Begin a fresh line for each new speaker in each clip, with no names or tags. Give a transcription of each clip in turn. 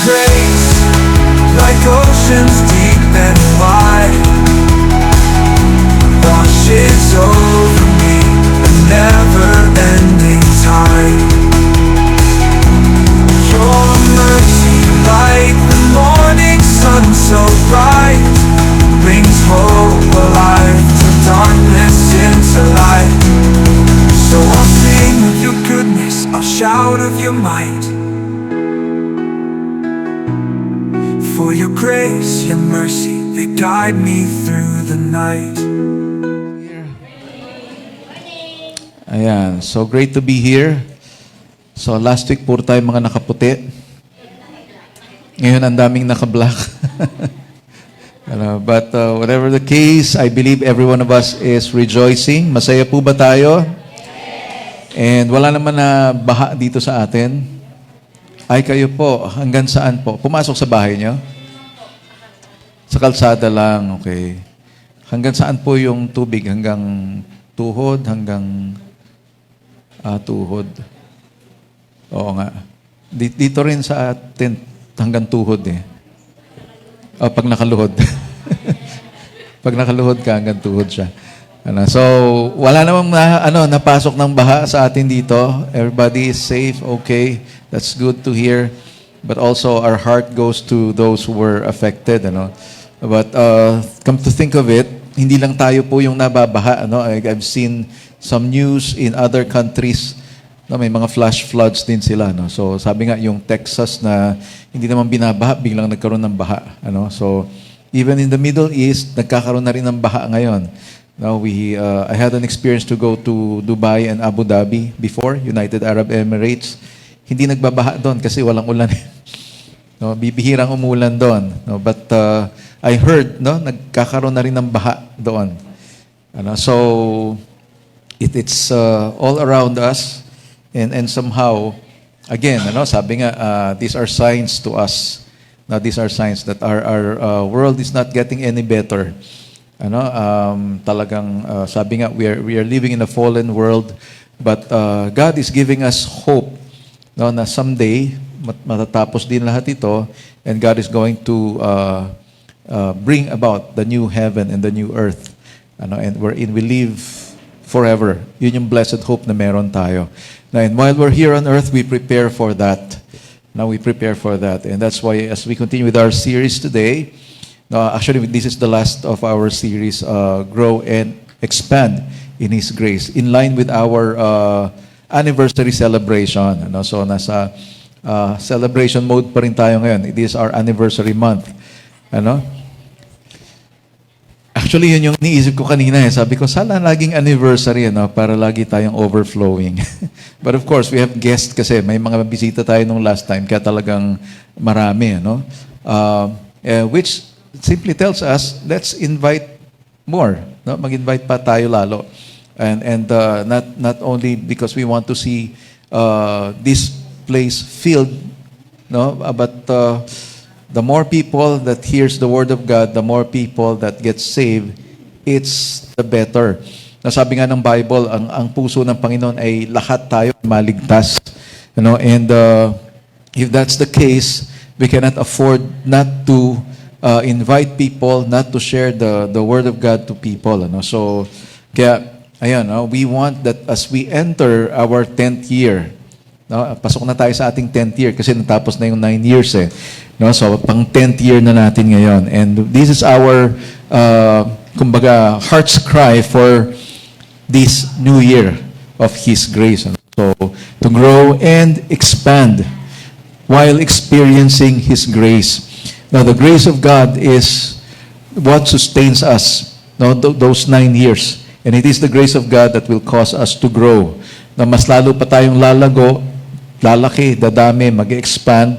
grace, like oceans deep and wide, washes over me, a never-ending tide. Your mercy, like the morning sun so bright, brings hope alive, turn darkness into light. So I'll sing of your goodness, I'll shout of your might. For your grace, your mercy, they guide me through the night.
Ayan, so great to be here. So last week puro tayo mga nakaputi. Ngayon ang daming naka-black. But whatever the case, I believe every one of us is rejoicing. Masaya po ba tayo? And wala naman na baha dito sa atin. Ay kayo po, hanggang saan po? Pumasok sa bahay niyo? Sa kalsada lang, okay. Hanggang saan po yung tubig? Hanggang tuhod? Hanggang tuhod? Oo nga. Dito rin sa tent, hanggang tuhod eh. Pag nakaluhod. Pag nakaluhod ka, hanggang tuhod siya. So, wala namang napasok ng baha sa atin dito. Everybody is safe, okay. That's good to hear. But also, our heart goes to those who were affected. But come to think of it, hindi lang tayo po yung nababaha. I've seen some news in other countries. May mga flash floods din sila. So, sabi nga, yung Texas na hindi naman binabaha, biglang nagkaroon ng baha. So, even in the Middle East, nagkakaroon na rin ng baha ngayon. Now I had an experience to go to Dubai and Abu Dhabi before, United Arab Emirates. Hindi nagbabaha doon kasi walang ulan. Bibihirang umulan doon. But I heard, nagkakaroon na rin ng baha doon. So it's all around us, and somehow, again, sabi nga, these are signs to us. Now these are signs that our world is not getting any better. Talagang sabi nga, we are living in a fallen world, but God is giving us hope, na someday matatapos din lahat ito, and God is going to bring about the new heaven and the new earth, and wherein we live forever. Yun yung blessed hope na meron tayo. And while we're here on earth, we prepare for that. Now we prepare for that, and that's why as we continue with our series today. Actually, this is the last of our series, Grow and Expand in His Grace, in line with our anniversary celebration. So, nasa celebration mode pa rin tayo ngayon. It is our anniversary month. Actually, yun yung iniisip ko kanina. Sabi ko, sana laging anniversary, para lagi tayong overflowing. But of course, we have guests kasi. May mga bisita tayo nung last time, kaya talagang marami. Which simply tells us, let's invite more. Mag-invite pa tayo lalo. And not only because we want to see this place filled, but the more people that hears the Word of God, the more people that get saved, it's the better. Sabi nga ng Bible, ang puso ng Panginoon ay lahat tayo maligtas. And if that's the case, we cannot afford not to invite people, not to share the Word of God to people. So, kaya, ayan, we want that as we enter our 10th year, pasok na tayo sa ating 10th year kasi natapos na yung 9 years eh. So, pang 10th year na natin ngayon. And this is our, kumbaga, heart's cry for this new year of His grace. So, to grow and expand while experiencing His grace. Now, the grace of God is what sustains us, those 9 years. And it is the grace of God that will cause us to grow. Na mas lalo pa tayong lalago, lalaki, dadami, mag-expand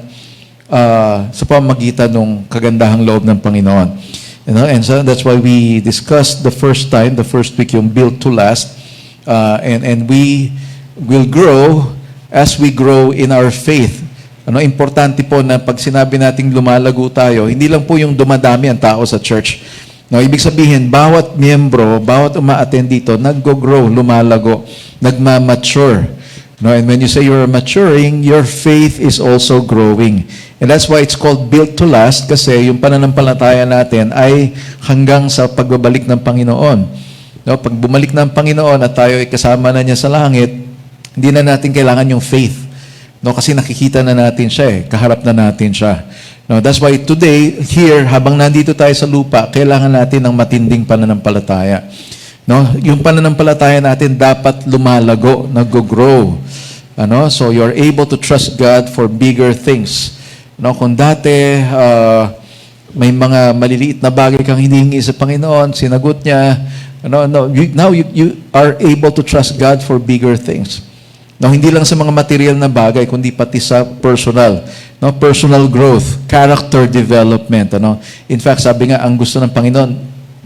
sa pamamagitan ng kagandahang loob ng Panginoon. And so that's why we discussed the first week yung built to last. And we will grow as we grow in our faith. Importante po na pag sinabi nating lumalago tayo, hindi lang po yung dumadami ang tao sa church. Ibig sabihin, bawat miyembro, bawat uma-attend dito, nag-grow, lumalago, nagmamature. No, and when you say you're maturing, your faith is also growing. And that's why it's called built to last, kasi yung pananampalataya natin ay hanggang sa pagbabalik ng Panginoon. No, pag bumalik ng Panginoon at tayo ay kasama na niya sa langit, hindi na natin kailangan yung faith. No, kasi nakikita na natin siya kaharap na natin siya. No, that's why today, here, habang nandito tayo sa lupa, kailangan natin ng matinding pananampalataya. No, yung pananampalataya natin dapat lumalago, nag-grow. So you're able to trust God for bigger things. No, kung dati may mga maliliit na bagay kang hinihingi sa Panginoon, sinagot niya. Now you are able to trust God for bigger things. No, hindi lang sa mga material na bagay, kundi pati sa personal. No, personal growth, character development. In fact, sabi nga, ang gusto ng Panginoon,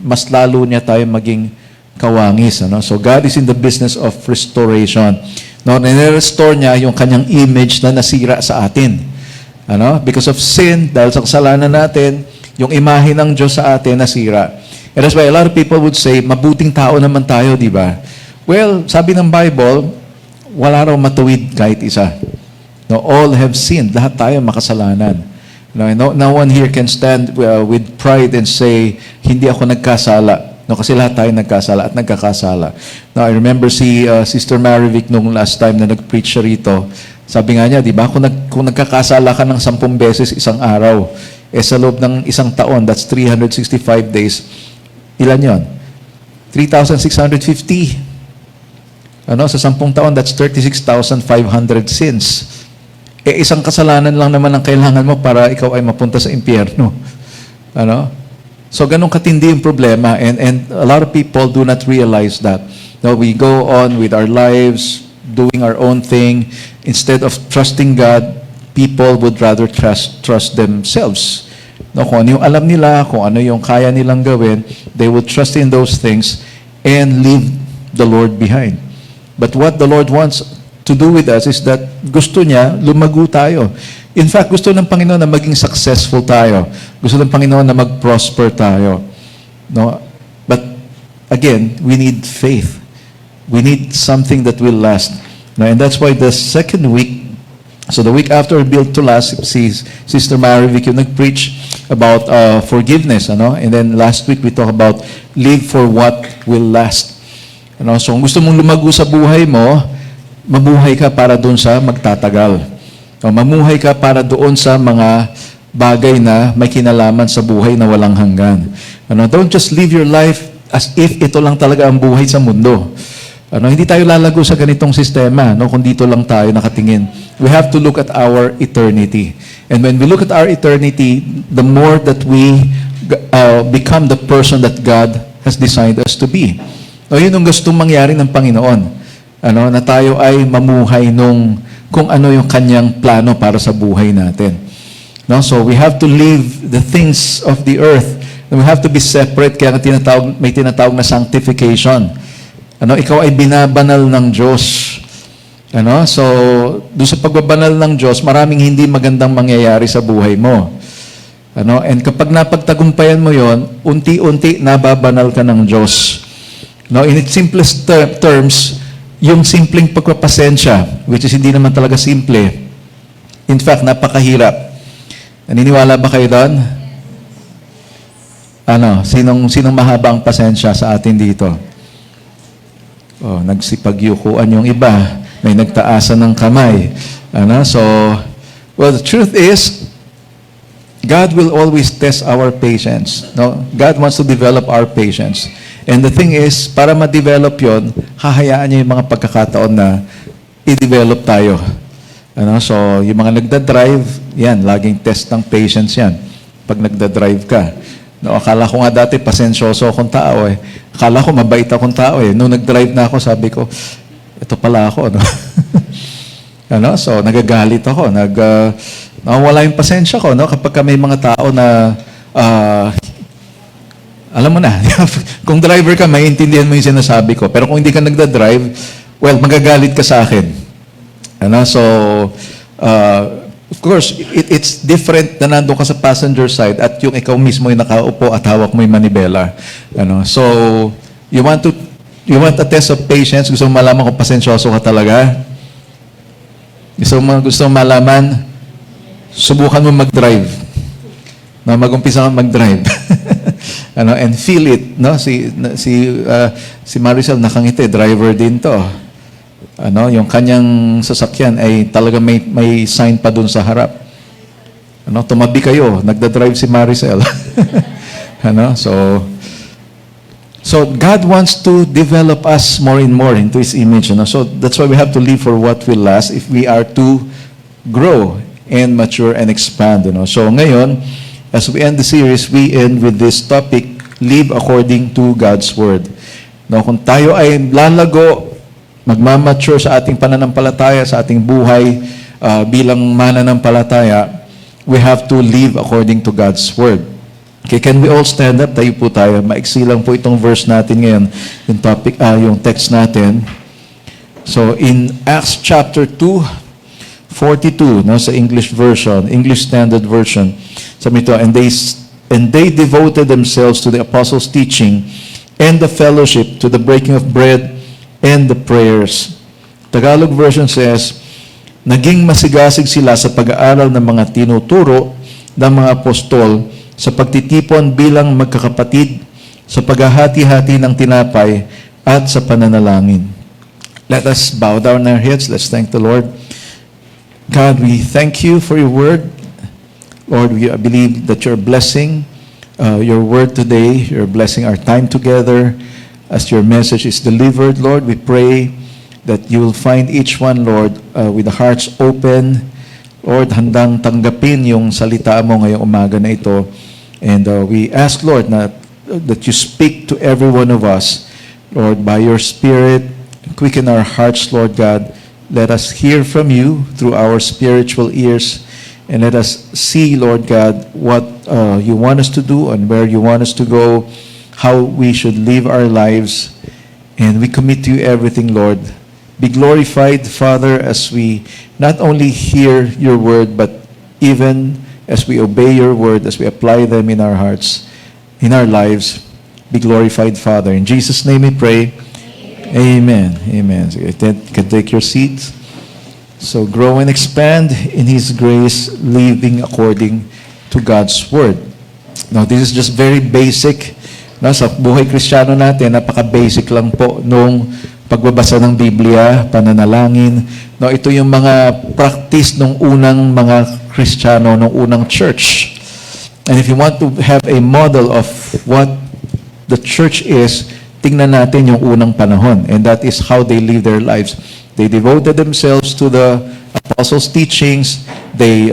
mas lalo niya tayo maging kawangis. So God is in the business of restoration. No, nire-restore niya yung kanyang image na nasira sa atin. Because of sin, dahil sa kasalanan natin, yung imahe ng Diyos sa atin nasira. And that's why a lot of people would say, mabuting tao naman tayo, di ba? Well, sabi ng Bible, wala raw matuwid kahit isa. No, all have sinned. Lahat tayo makasalanan. No one here can stand with pride and say, hindi ako nagkasala. No, kasi lahat tayo nagkasala at nagkakasala. Now, I remember si Sister Marivic nung last time na nag-preach siya rito. Sabi nga niya, di ba, kung nagkakasala ka ng 10 beses isang araw, sa loob ng isang taon, that's 365 days, ilan yon? 3,650. Sa 10 taon, that's 36,500 sins. Isang kasalanan lang naman ang kailangan mo para ikaw ay mapunta sa impyerno. So, ganun katindi yung problema, and a lot of people do not realize that. No, we go on with our lives, doing our own thing. Instead of trusting God, people would rather trust themselves. No, kung ano yung alam nila, kung ano yung kaya nilang gawin, they would trust in those things and leave the Lord behind. But what the Lord wants to do with us is that gusto niya, lumago tayo. In fact, gusto ng Panginoon na maging successful tayo. Gusto ng Panginoon na mag-prosper tayo. No? But again, we need faith. We need something that will last. No? And that's why the second week, so the week after Built to Last, si Sister Marivic yung nag-preach about forgiveness. And then last week, we talked about live for what will last. So kung gusto mong lumago sa buhay mo, mabuhay ka para doon sa magtatagal. Mamuhay ka para doon sa mga bagay na may kinalaman sa buhay na walang hanggan. Don't just live your life as if ito lang talaga ang buhay sa mundo. Hindi tayo lalago sa ganitong sistema, kung dito lang tayo nakatingin. We have to look at our eternity. And when we look at our eternity, the more that we become the person that God has designed us to be. Yun ang gustong mangyari ng Panginoon. Na tayo ay mamuhay kung ano yung kanyang plano para sa buhay natin. No? So we have to leave the things of the earth. We have to be separate, kaya may tinatawag na sanctification. Ikaw ay binabanal ng Diyos. So, doon sa pagbabanal ng Diyos, maraming hindi magandang mangyayari sa buhay mo. And kapag napagtagumpayan mo yon, unti-unti nababanal ka ng Diyos. In its simplest terms, yung simpleng pagpapasensya, which is hindi naman talaga simple. In fact, napakahirap. Naniniwala ba kayo doon? Sinong mahaba ang pasensya sa atin dito? Nagsipagyukuan yung iba. May nagtaasan ng kamay. The truth is, God will always test our patience. No? God wants to develop our patience. And the thing is, para ma-develop yon, hahayaan niya yung mga pagkakataon na i-develop tayo. So, yung mga nagda-drive, yan, laging test ng patience yan. Pag nagda-drive ka. Akala ko nga dati, pasensyoso akong tao eh. Akala ko, mabait akong tao eh. Nung nag-drive na ako, sabi ko, ito pala ako. So, nagagalit ako. Nawala yung pasensya ko. Kapag may mga tao na alam mo na, kung driver ka, maintindihan mo yung sinasabi ko. Pero kung hindi ka nagda-drive, well, magagalit ka sa akin. So, of course, it's different na nandun ka sa passenger side at yung ikaw mismo yung nakaupo at hawak mo yung manibela. So, you want a test of patience? Gusto mo malaman kung pasensyoso ka talaga? Gusto mo malaman, subukan mo mag-drive. No, mag-umpisa ka mag-drive. And feel it, no? Si Maricel nakangiti, driver din 'to. Yung kanyang sasakyan ay talaga may sign pa dun sa harap. Tumabi kayo, nagda-drive si Maricel. So God wants to develop us more and more into His image. So that's why we have to live for what will last if we are to grow and mature and expand. So ngayon, as we end the series, we end with this topic, live according to God's Word. Kung tayo ay lalago, magmamature sa ating pananampalataya, sa ating buhay bilang mananampalataya, we have to live according to God's Word. Okay, can we all stand up? Tayo po tayo. Maiksi lang po itong verse natin ngayon, yung topic, yung text natin. So in Acts chapter 2:42, sa English version, English Standard Version, sabi ito, and they devoted themselves to the apostles' teaching and the fellowship, to the breaking of bread and the prayers. Tagalog version says, naging masigasig sila sa pag-aaral ng mga tinuturo ng mga apostol, sa pagtitipon bilang magkakapatid, sa paghahati-hati ng tinapay, at sa pananalangin. Let us bow down our heads. Let's thank the Lord. God, we thank you for your word. Lord, we believe that you're blessing your word today. You're blessing our time together as your message is delivered. Lord, we pray that you will find each one, Lord, with the hearts open. Lord, handang tanggapin yung salita mo ngayong umaga na ito. And we ask, Lord, that you speak to every one of us, Lord, by your Spirit. Quicken our hearts, Lord God. Let us hear from you through our spiritual ears. And let us see, Lord God, what you want us to do and where you want us to go, how we should live our lives. And we commit to you everything, Lord. Be glorified, Father, as we not only hear your word, but even as we obey your word, as we apply them in our hearts, in our lives. Be glorified, Father. In Jesus' name we pray. Amen. Amen. So you can take your seats. So grow and expand in His grace, living according to God's Word. Now, this is just very basic. Sa buhay Kristiyano natin, napaka-basic lang po nung pagbabasa ng Biblia, pananalangin. Ito yung mga practice nung unang mga Kristiyano, nung unang church. And if you want to have a model of what the church is, tingnan natin yung unang panahon. And that is how they live their lives. They devoted themselves to the apostles' teachings. They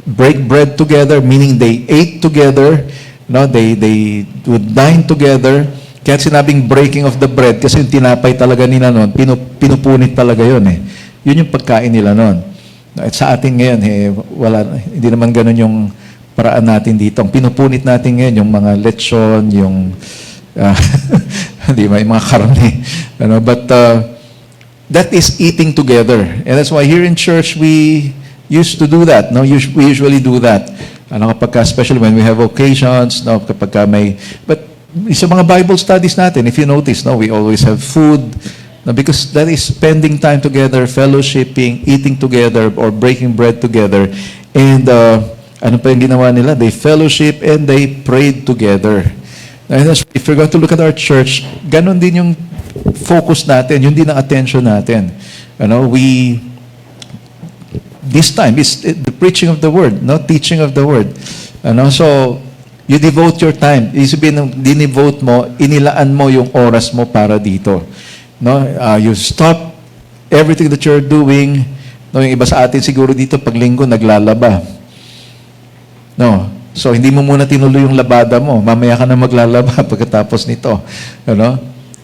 break bread together, meaning they ate together. They would dine together. Kaya sinabing breaking of the bread, kasi yung tinapay talaga nila noon, pinupunit talaga yun eh. Yun yung pagkain nila noon. At sa atin ngayon, hindi naman ganun yung paraan natin dito. Ang pinupunit natin ngayon, yung mga lechon, yung di ba, yung mga karne. But that is eating together. And that's why here in church, we used to do that. We usually do that. Especially when we have occasions, kapag may... But sa mga Bible studies natin, if you notice, we always have food, because that is spending time together, fellowshipping, eating together, or breaking bread together. And ano pa yung ginawa nila? They fellowship and they prayed together. And if you're going to look at our church, ganun din yung focus natin, yun din ang attention natin. This time, it's the preaching of the Word, teaching of the Word. So, you devote your time. Ibig sabihin, dinivote mo, inilaan mo yung oras mo para dito. You stop everything that you're doing. Yung iba sa atin siguro dito, pag linggo, naglalaba. So, hindi mo muna tinuloy yung labada mo. Mamaya ka na maglalaba pagkatapos nito.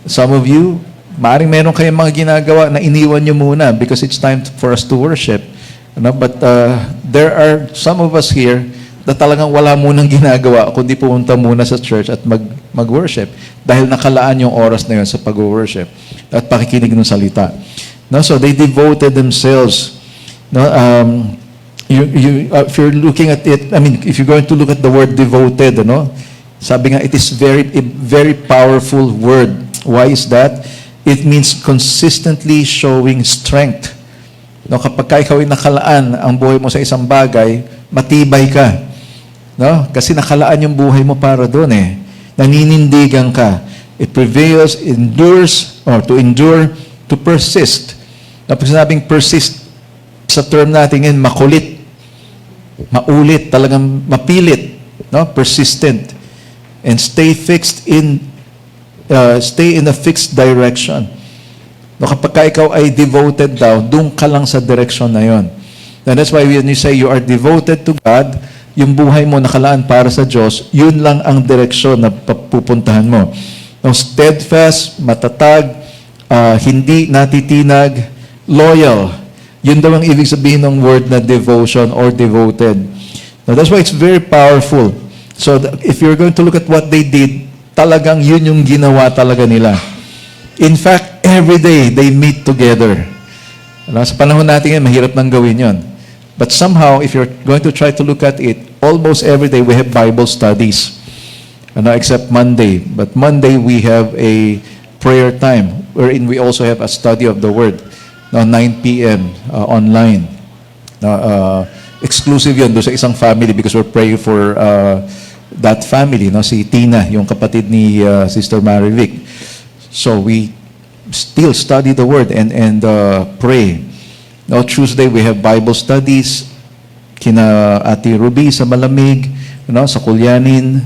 Some of you, maaaring meron kayong mga ginagawa na iniwan nyo muna because it's time for us to worship. But there are some of us here na talagang wala munang ginagawa kundi pumunta muna sa church at mag-worship dahil nakalaan yung oras na yun sa pag-worship at pakikinig ng salita. So they devoted themselves. If you're looking at it, if you're going to look at the word devoted, sabi nga, it is a very powerful word. Why is that? It means consistently showing strength. No, kapag ka ikaw ay nakalaan ang buhay mo sa isang bagay, matibay ka. No? Kasi nakalaan yung buhay mo para doon eh. Naninindigan ka. It prevails, endures, or to endure, to persist. Kapag sinabing persist, sa term natin ngayon, makulit, maulit, talagang mapilit, no? Persistent. And stay in a fixed direction. No, kapag ka ikaw ay devoted daw, doon ka lang sa direction na yon. And that's why when you say you are devoted to God, yung buhay mo nakalaan para sa Diyos, yun lang ang direksyon na pupuntahan mo. No, steadfast, matatag, hindi natitinag, loyal. Yun daw ang ibig sabihin ng word na devotion or devoted. Now, that's why it's very powerful. So, if you're going to look at what they did, talagang yun yung ginawa talaga nila. In fact, every day, they meet together. Sa panahon natin ngayon, mahirap nang gawin yun. But somehow, if you're going to try to look at it, almost every day we have Bible studies. Except Monday. But Monday, we have a prayer time wherein we also have a study of the Word. 9 p.m. Online. Exclusive yun doon sa isang family because we're praying for that family, no? Si Tina, yung kapatid ni Sister Marivic. So we still study the Word and pray. No, Tuesday we have Bible studies. Kina Ate Ruby sa Malamig, no? Sa Kulyanin,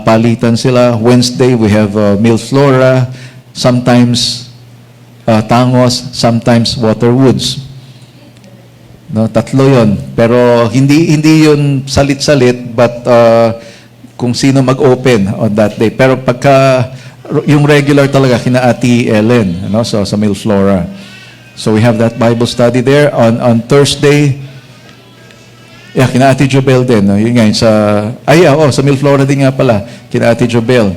palitan sila. Wednesday we have Mills Flora. Sometimes Tangos, sometimes Waterwoods. No, tatlo 'yon. Pero hindi yun salit-salit, but kung sino mag-open on that day. Pero pagka yung regular talaga kina Ate Ellen, no, so sa Mills Flora. So we have that Bible study there on Thursday. Yeah, kina Ate Jobel din, no? Yun nga sa Mills Flora din nga pala, kina Ate Jobel.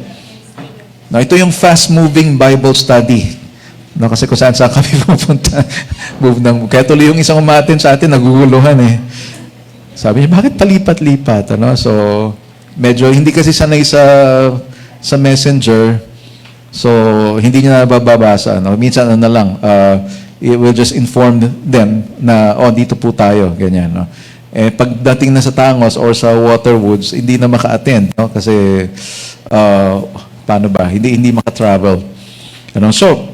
No, ito yung fast-moving Bible study. No, kasi kung saan kami pupunta. Kaya tuloy yung isang umatin sa atin, naguguluhan eh. Sabi niya, bakit palipat-lipat? Ano? So, medyo hindi kasi sanay sa messenger. So, hindi niya nababasa. No? Minsan na lang, it will just inform them na, dito po tayo. Ganyan. No? Pagdating na sa Tangos or sa Waterwoods, hindi na maka-attend. No? Kasi, paano ba? Hindi maka-travel. Ano? So,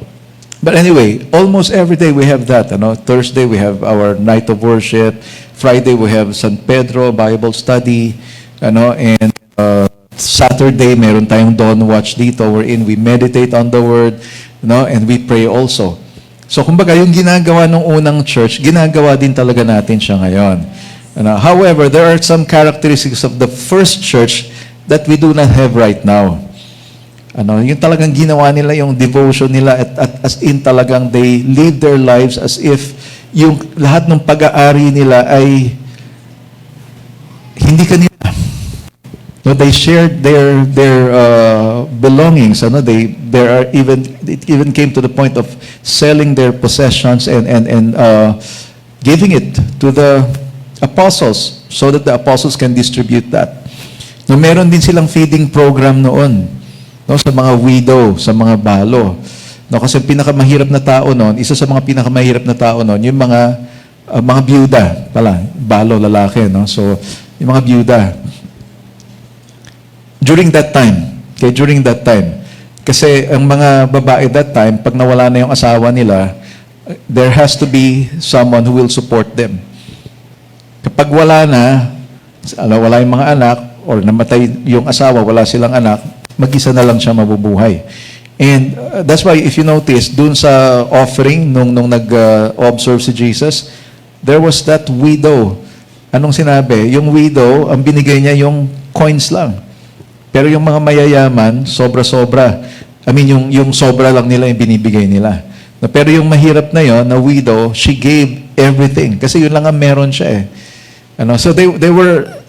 but anyway, almost every day we have that. Thursday we have our night of worship. Friday we have San Pedro Bible study. And Saturday meron tayong dawn watch dito wherein we meditate on the Word, and we pray also. So kumbaga yung ginagawa ng unang church, ginagawa din talaga natin siya ngayon. However, there are some characteristics of the first church that we do not have right now. Yung talagang ginawa nila, yung devotion nila at as in talagang they live their lives as if yung lahat ng pag-aari nila ay hindi kanila. No, they shared their belongings. It even came to the point of selling their possessions and giving it to the apostles so that the apostles can distribute that. No, meron din silang feeding program noon. No, sa mga widow, sa mga balo. No, kasi pinakamahirap na tao noon, isa sa mga pinakamahirap na tao noon, yung mga byuda pala, balo, lalaki, no? So, yung mga byuda. During that time, kasi ang mga babae that time, pag nawala na yung asawa nila, there has to be someone who will support them. Kapag wala yung mga anak, or namatay yung asawa, wala silang anak, mag-isa na lang siya mabubuhay. And that's why if you notice, dun sa offering, nung nag-observe si Jesus, there was that widow. Anong sinabi? Yung widow, ang binigay niya yung coins lang. Pero yung mga mayayaman, sobra-sobra. Yung sobra lang nila yung binibigay nila. Pero yung mahirap na yon, na widow, she gave everything. Kasi yun lang ang meron siya eh. So they were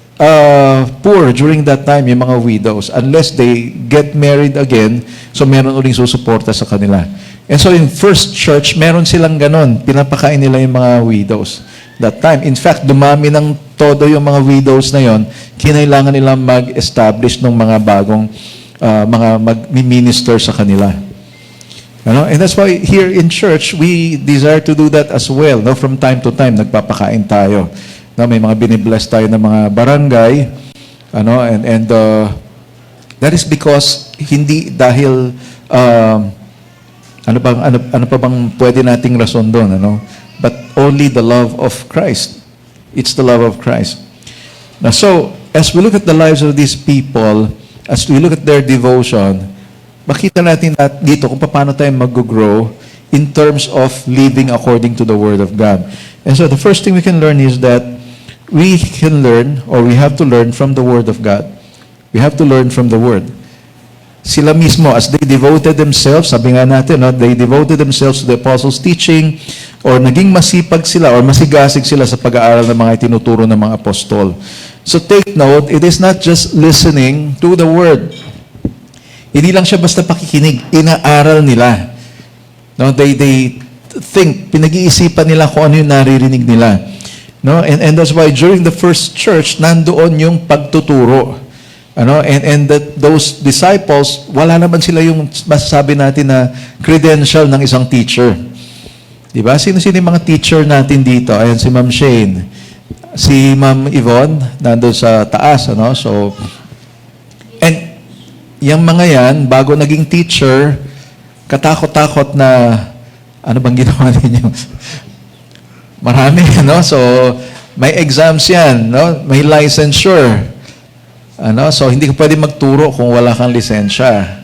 poor during that time, yung mga widows, unless they get married again, so meron uling susuporta sa kanila. And so in first church, meron silang ganon, pinapakain nila yung mga widows that time. In fact, dumami ng todo yung mga widows na yon, kinailangan nilang mag-establish ng mga bagong mag-minister sa kanila. And that's why here in church, we desire to do that as well. No? From time to time, nagpapakain tayo. No? May mga binibless tayo ng mga barangay. That is because hindi dahil ano pa bang pwede nating rason doon, but only the love of Christ. It's the love of Christ. Now, so as we look at the lives of these people, as we look at their devotion, makita natin dito kung paano tayo mag-grow in terms of living according to the Word of God. And so the first thing we can learn is that we can learn, or we have to learn from the Word of God. We have to learn from the Word. Sila mismo, as they devoted themselves, sabi nga natin, they devoted themselves to the apostles' teaching, or naging masipag sila, or masigasig sila sa pag-aaral ng mga itinuturo ng mga apostol. So take note, it is not just listening to the Word. Hindi lang siya basta pakikinig, inaaral nila. They think, pinag-iisipan nila kung ano yung naririnig nila. And that's why during the first church, nandoon yung pagtuturo. Those disciples, wala naman sila yung masasabi natin na credential ng isang teacher. Diba? Sino-sino yung mga teacher natin dito? Ayan, si Ma'am Shane. Si Ma'am Yvonne, nandoon sa taas. Yung mga yan, bago naging teacher, katakot-takot na, ano bang ginawa ninyo? Marami, So, may exams yan, May licensure. So, hindi ka pwede magturo kung wala kang lisensya.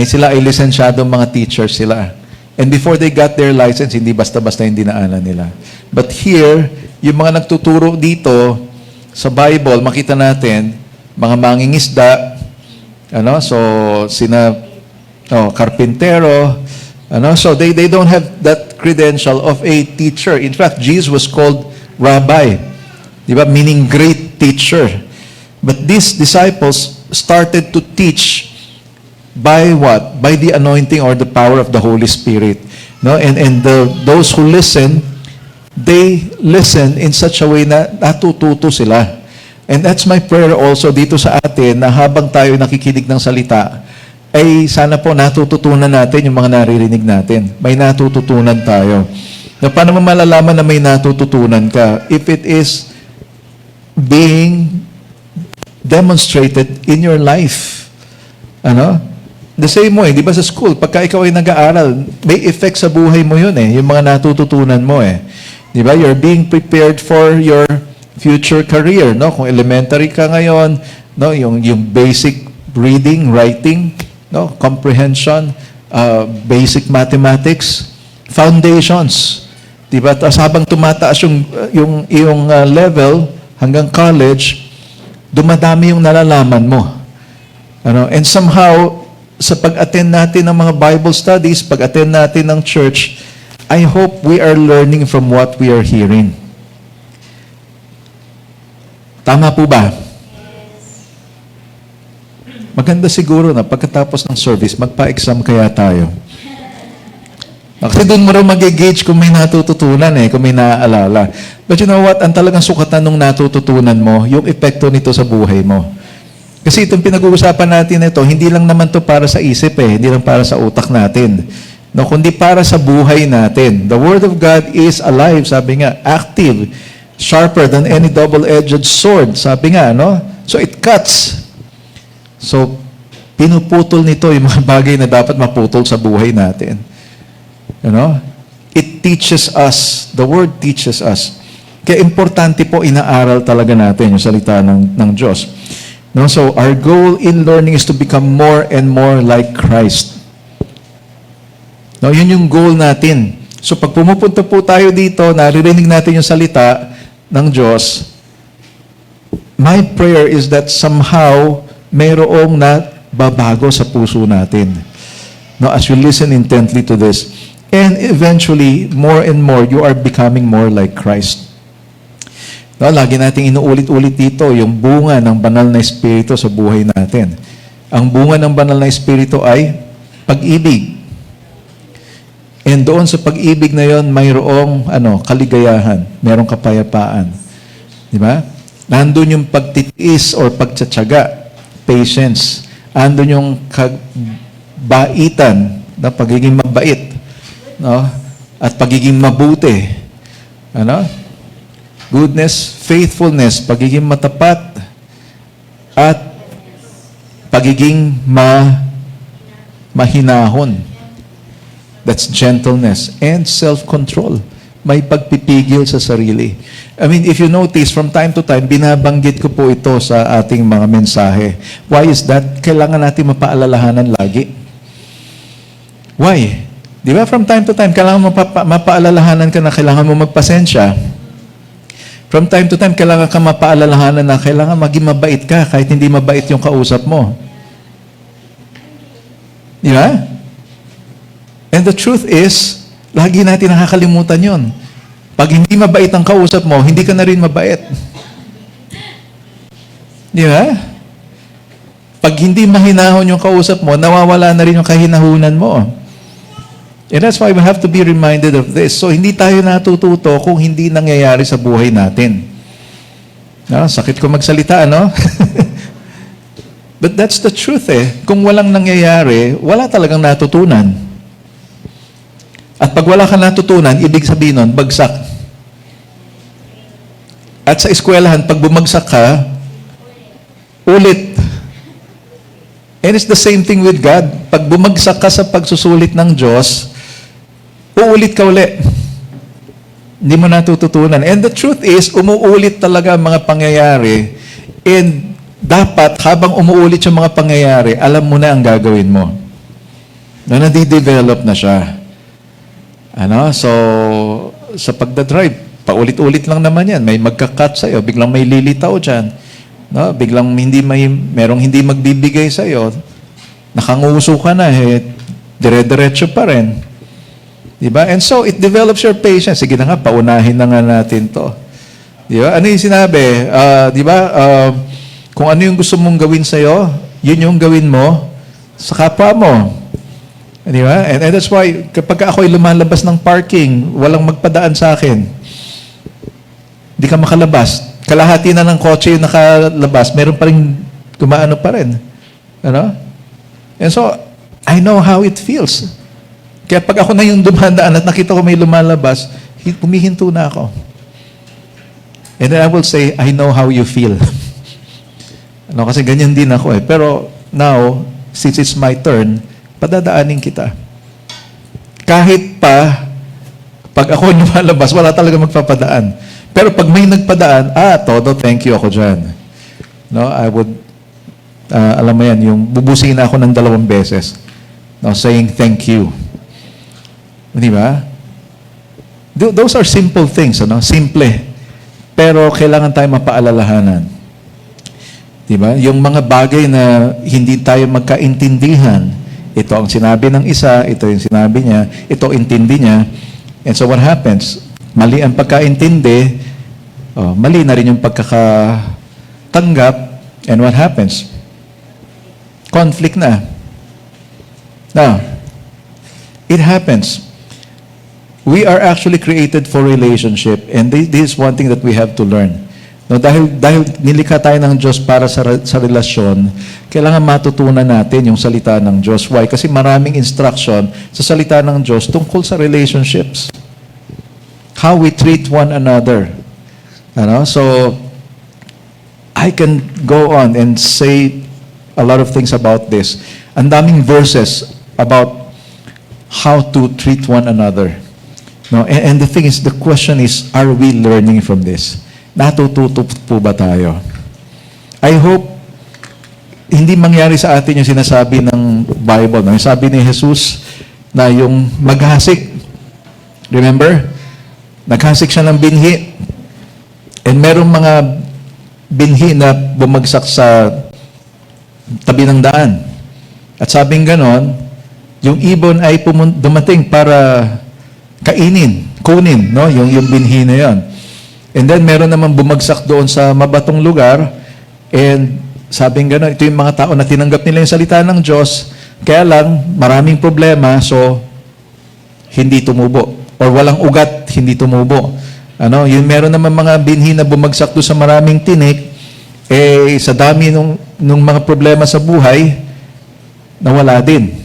Sila ay lisensyadong mga teachers sila. And before they got their license, hindi basta-basta yung dinaanan nila. But here, yung mga nagtuturo dito, sa Bible, makita natin, mga mangingisda, so sina karpintero, so they don't have that credential of a teacher. In fact, Jesus was called rabbi, diba? Meaning great teacher. But these disciples started to teach by what? By the anointing or the power of the Holy Spirit. Those who listen, they listen in such a way na natututo sila. And that's my prayer also dito sa atin, na habang tayo nakikinig ng salita, ay sana po natututunan natin yung mga naririnig natin. May natututunan tayo. Na paano mo malalaman na may natututunan ka? If it is being demonstrated in your life. The same way, di ba sa school, pagka ikaw ay nag-aaral, may effect sa buhay mo yun yung mga natututunan mo Di ba? You're being prepared for your future career, Kung elementary ka ngayon, yung basic reading, writing, comprehension, basic mathematics, foundations. Diba? Tapos habang tumataas yung level hanggang college, dumadami yung nalalaman mo. And somehow, sa pag-attend natin ng mga Bible studies, pag-attend natin ng church, I hope we are learning from what we are hearing. Tama po ba? Maganda siguro na pagkatapos ng service, magpa-exam kaya tayo. Kasi doon mo rin mag-gauge kung may natututunan kung may naaalala. But you know what? Ang talagang sukatan nung natututunan mo, yung epekto nito sa buhay mo. Kasi itong pinag-uusapan natin ito, hindi lang naman to para sa isip hindi lang para sa utak natin. Kundi para sa buhay natin. The Word of God is alive, sabi nga, active, sharper than any double-edged sword. Sabi nga, So, it cuts. So, pinuputol nito yung mga bagay na dapat maputol sa buhay natin. It teaches us. The Word teaches us. Kaya importante po, inaaral talaga natin yung salita ng Diyos. So, our goal in learning is to become more and more like Christ. Yun yung goal natin. So, pag pumupunta po tayo dito, naririnig natin yung salita ng Diyos, my prayer is that somehow mayroong babago sa puso natin. As you listen intently to this. And eventually, more and more, you are becoming more like Christ. Lagi nating inuulit-ulit dito yung bunga ng banal na Espiritu sa buhay natin. Ang bunga ng banal na Espiritu ay pag-ibig. And doon sa pag-ibig na yon, mayroong kaligayahan, mayroong kapayapaan. Di ba? Nandun yung pagtitiis or pagtsatsaga, patience. Andun yung baitan, na pagiging mabait, no? At pagiging mabuti. Ano? Goodness, faithfulness, pagiging matapat, at pagiging mahinahon. That's gentleness and self-control. May pagpipigil sa sarili. I mean, if you notice, from time to time, binabanggit ko po ito sa ating mga mensahe. Why is that? Kailangan natin mapaalalahanan lagi. Why? Di ba, from time to time, kailangan mapaalalahanan ka na kailangan mo magpasensya. From time to time, kailangan ka mapaalalahanan na kailangan maging mabait ka kahit hindi mabait yung kausap mo. Di ba? And the truth is, lagi natin nakakalimutan yon. Pag hindi mabait ang kausap mo, hindi ka na rin mabait. Di ba? Pag hindi mahinahon yung kausap mo, nawawala na rin yung kahinahunan mo. And that's why we have to be reminded of this. So, hindi tayo natututo kung hindi nangyayari sa buhay natin. No? Sakit ko magsalita, no? But that's the truth eh. Kung walang nangyayari, wala talagang natutunan. At pag wala ka natutunan, ibig sabihin nun, bagsak. At sa eskwelahan, pag bumagsak ka, ulit. And it's the same thing with God. Pag bumagsak ka sa pagsusulit ng Diyos, uulit ka uli. Hindi mo natututunan. And the truth is, umuulit talaga ang mga pangyayari. And dapat, habang umuulit yung mga pangyayari, alam mo na ang gagawin mo. Na nadi-develop na siya. Ano? So, sa pagdadrive, paulit-ulit lang naman yan. May magka-cut sa'yo, biglang may lilitaw dyan. No? Biglang merong hindi magbibigay sa'yo. Nakanguso ka na, dire-diretso pa rin. Diba? And so, it develops your patience. Sige na nga, paunahin na nga natin to. Diba? Ano yung sinabi? Diba? Kung ano yung gusto mong gawin sa'yo, yun yung gawin mo sa kapwa mo. Di ba? And that's why, kapag ako'y lumalabas ng parking, walang magpadaan sa akin. Di ka makalabas. Kalahati na ng kotse yung nakalabas, meron pa rin gumaano pa rin. Ano? And so, I know how it feels. Kaya pag ako na yung dumadaan at nakita ko may lumalabas, humihinto na ako. And then I will say, I know how you feel. Ano, kasi ganyan din ako eh. Pero now, since it's my turn, padadaanin kita. Kahit pa, pag ako lumalabas, wala talaga magpapadaan. Pero pag may nagpadaan, todo, thank you ako dyan. No, I would, alam mo yan, yung bubusin ako ng 2 beses. No, saying thank you. Di ba? Those are simple things, ano? Simple. Pero kailangan tayo mapaalalahanan. Di ba? Yung mga bagay na hindi tayo magkaintindihan, ito ang sinabi ng isa, ito yung sinabi niya, ito intindi niya. And so what happens? Mali ang pagkaintindi, mali na rin yung pagkakatanggap, and what happens? Conflict na. Now, it happens. We are actually created for relationship, and this is one thing that we have to learn. No, dahil nilikha tayo ng Diyos para sa relasyon, kailangan matutunan natin yung salita ng Diyos. Why? Kasi maraming instruction sa salita ng Diyos tungkol sa relationships. How we treat one another. Ano? So, I can go on and say a lot of things about this. Ang daming verses about how to treat one another. No? And the thing is, the question is, are we learning from this? Natututo po ba tayo? I hope hindi mangyari sa atin yung sinasabi ng Bible. No? Sabi ni Jesus na yung maghasik. Remember? Naghasik siya ng binhi. And merong mga binhi na bumagsak sa tabi ng daan. At sabing ganon, yung ibon ay dumating para kunin, no? Yung binhi na yon. And then, meron naman bumagsak doon sa mabatong lugar. And sabing gano'n, ito yung mga tao na tinanggap nila yung salita ng Diyos. Kaya lang, maraming problema, so hindi tumubo. Or walang ugat, hindi tumubo. Ano, yung meron naman mga binhi na bumagsak doon sa maraming tinik, sa dami nung mga problema sa buhay, nawala din.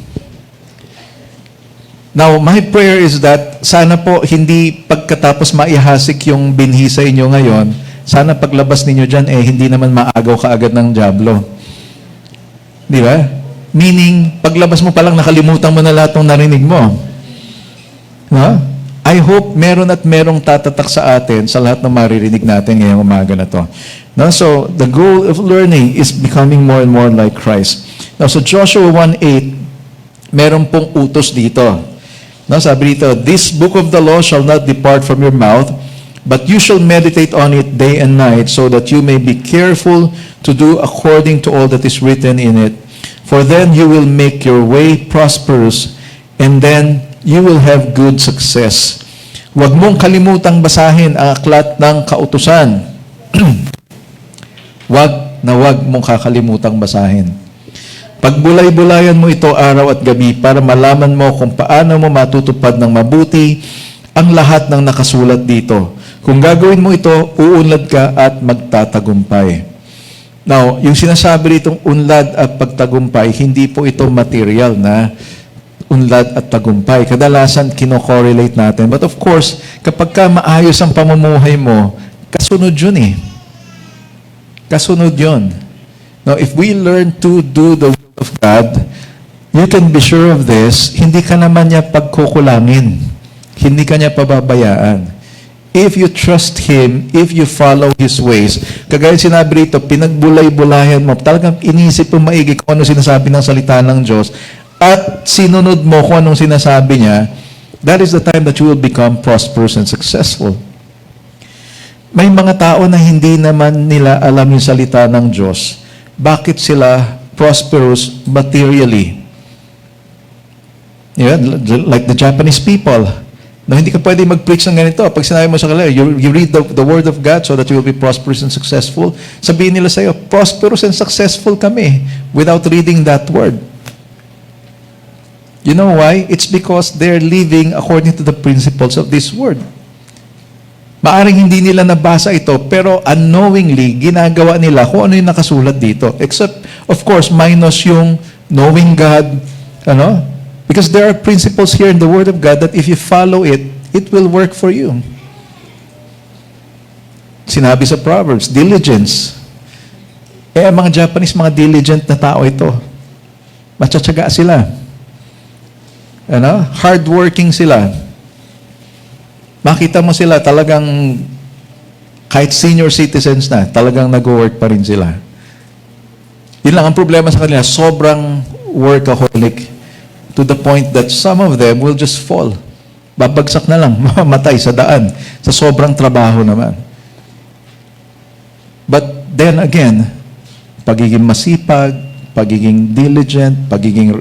Now, my prayer is that sana po hindi pagkatapos maihasik yung binhi sa inyo ngayon, sana paglabas ninyo dyan, hindi naman maagaw kaagad ng dyablo. Di ba? Meaning, paglabas mo palang nakalimutan mo na lahat ng narinig mo. No? I hope meron at merong tatatak sa atin sa lahat ng maririnig natin ngayong umaga na to. No? So, the goal of learning is becoming more and more like Christ. Now, so Joshua 1:8, meron pong utos dito. No, sabi dito, "This book of the law shall not depart from your mouth, but you shall meditate on it day and night, so that you may be careful to do according to all that is written in it. For then you will make your way prosperous, and then you will have good success." Huwag mong kalimutang basahin ang aklat ng kautusan. Huwag mong kakalimutan basahin. Pagbulay-bulayan mo ito araw at gabi para malaman mo kung paano mo matutupad ng mabuti ang lahat ng nakasulat dito. Kung gagawin mo ito, uunlad ka at magtatagumpay. Now, yung sinasabi ditong unlad at pagtagumpay, hindi po ito material na unlad at tagumpay. Kadalasan, kino-correlate natin. But of course, kapag ka maayos ang pamumuhay mo, kasunod yun eh. Kasunod yun. Now, if we learn to do the will of God, you can be sure of this, hindi ka naman niya pagkukulangin. Hindi ka niya pababayaan. If you trust Him, if you follow His ways, kagaya sinabi rito, pinagbulay-bulayan mo, talagang inisip mo maigi kung ano sinasabi ng salita ng Diyos, at sinunod mo kung anong sinasabi niya, that is the time that you will become prosperous and successful. May mga tao na hindi naman nila alam yung salita ng Diyos. Bakit sila prosperous materially? Yeah, like the Japanese people. No, hindi ka pwede mag-preach ng ganito. Pag sinabi mo sa kanila, you read the Word of God so that you will be prosperous and successful. Sabihin nila sa iyo, prosperous and successful kami without reading that Word. You know why? It's because they're living according to the principles of this Word. Maaring hindi nila nabasa ito, pero unknowingly, ginagawa nila kung ano yung nakasulat dito. Except, of course, minus yung knowing God, because there are principles here in the Word of God that if you follow it, it will work for you. Sinabi sa Proverbs, diligence. Ang mga Japanese, mga diligent na tao ito. Matsatsaga sila. Hardworking sila. Makita mo sila talagang kahit senior citizens na, talagang nag-work pa rin sila. Yun lang ang problema sa kanila, sobrang workaholic to the point that some of them will just fall. Babagsak na lang, mamatay sa daan, sa sobrang trabaho naman. But then again, pagiging masipag, pagiging diligent, pagiging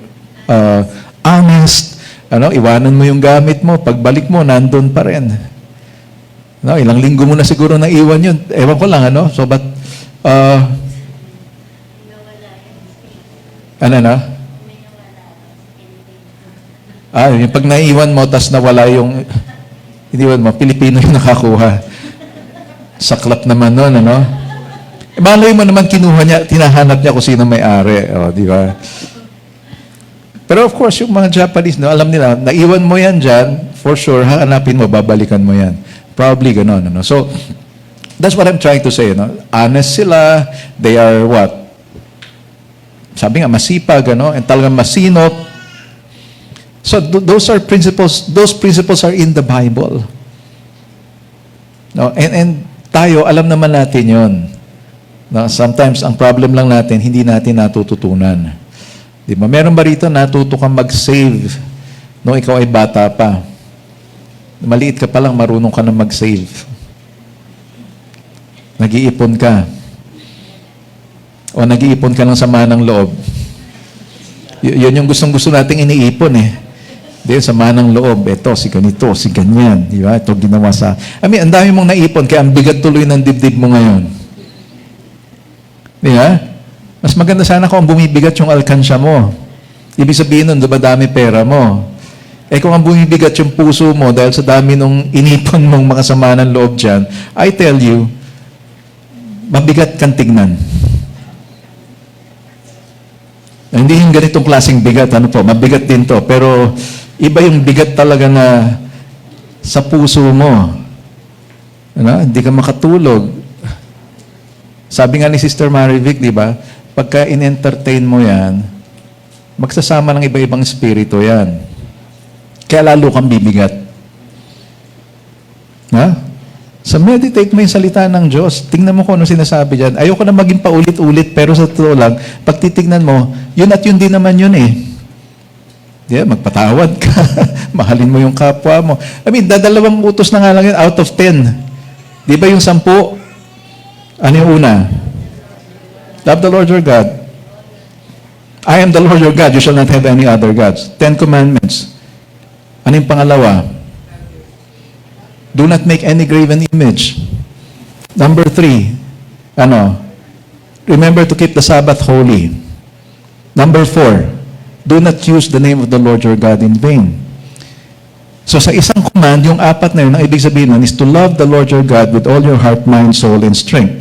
honest, iwanan mo yung gamit mo, pagbalik mo, nandun pa rin. Ilang linggo mo na siguro na iwan yun. Ewan ko lang, So, but, yung pag naiwan mo, tas nawala yung, iniwan mo, Pilipino yung nakakuha. Saklap naman nun, malay mo naman kinuha niya, tinahanap niya kung sino may-ari. Di ba? Pero of course, yung mga Japanese, alam nila, naiwan mo yan dyan, for sure, hahanapin mo, babalikan mo yan. Probably gano'n. So, that's what I'm trying to say. Honest sila, they are what? Sabi nga, masipag, and talagang masinop. So, those are principles, those principles are in the Bible. And tayo, alam naman natin yun. Sometimes, ang problem lang natin, hindi natin natututunan. Di ba? Meron ba rito natuto kang mag-save nung ikaw ay bata pa? Maliit ka pa lang, marunong ka na mag-save. Nag-iipon ka. O nag-iipon ka ng sama ng loob. Yun yung gustong-gusto nating iniipon eh. Di, sama ng loob. Ito, si ganito, si ganyan. Di ba? Ito ginawa sa... ang dami mong naipon, kaya ang bigat tuloy ng dibdib mo ngayon. Di ba? Mas maganda sana kung bumibigat yung alkansya mo. Ibig sabihin nun, dami pera mo. Kung ang bumibigat yung puso mo dahil sa dami nung inipon mong mga sama ng loob dyan, I tell you, mabigat kang tignan. Hindi yung ganitong klaseng bigat, mabigat din to. Pero Iba yung bigat talaga na sa puso mo. Ano? Hindi ka makatulog. Sabi nga ni Sister Marivic, di ba? Pagka in-entertain mo yan, magsasama ng iba-ibang spirito yan. Kaya lalo kang bibigat. Ha? So meditate mo yung salita ng Diyos. Tingnan mo kung ano sinasabi dyan. Ayoko na maging paulit-ulit, pero sa totoo lang, pag titignan mo, yun at yun din naman yun eh. Yeah, magpatawad ka. Mahalin mo yung kapwa mo. I mean, dadalawang utos na nga lang yun out of 10. Di ba yung 10? Ano yung una? Love the Lord your God. I am the Lord your God. You shall not have any other gods. 10 commandments. Ano yung pangalawa? Do not make any graven image. Number 3, remember to keep the Sabbath holy. Number 4, do not use the name of the Lord your God in vain. So sa isang command, yung 4 na yun, ang ibig sabihin nun is to love the Lord your God with all your heart, mind, soul, and strength.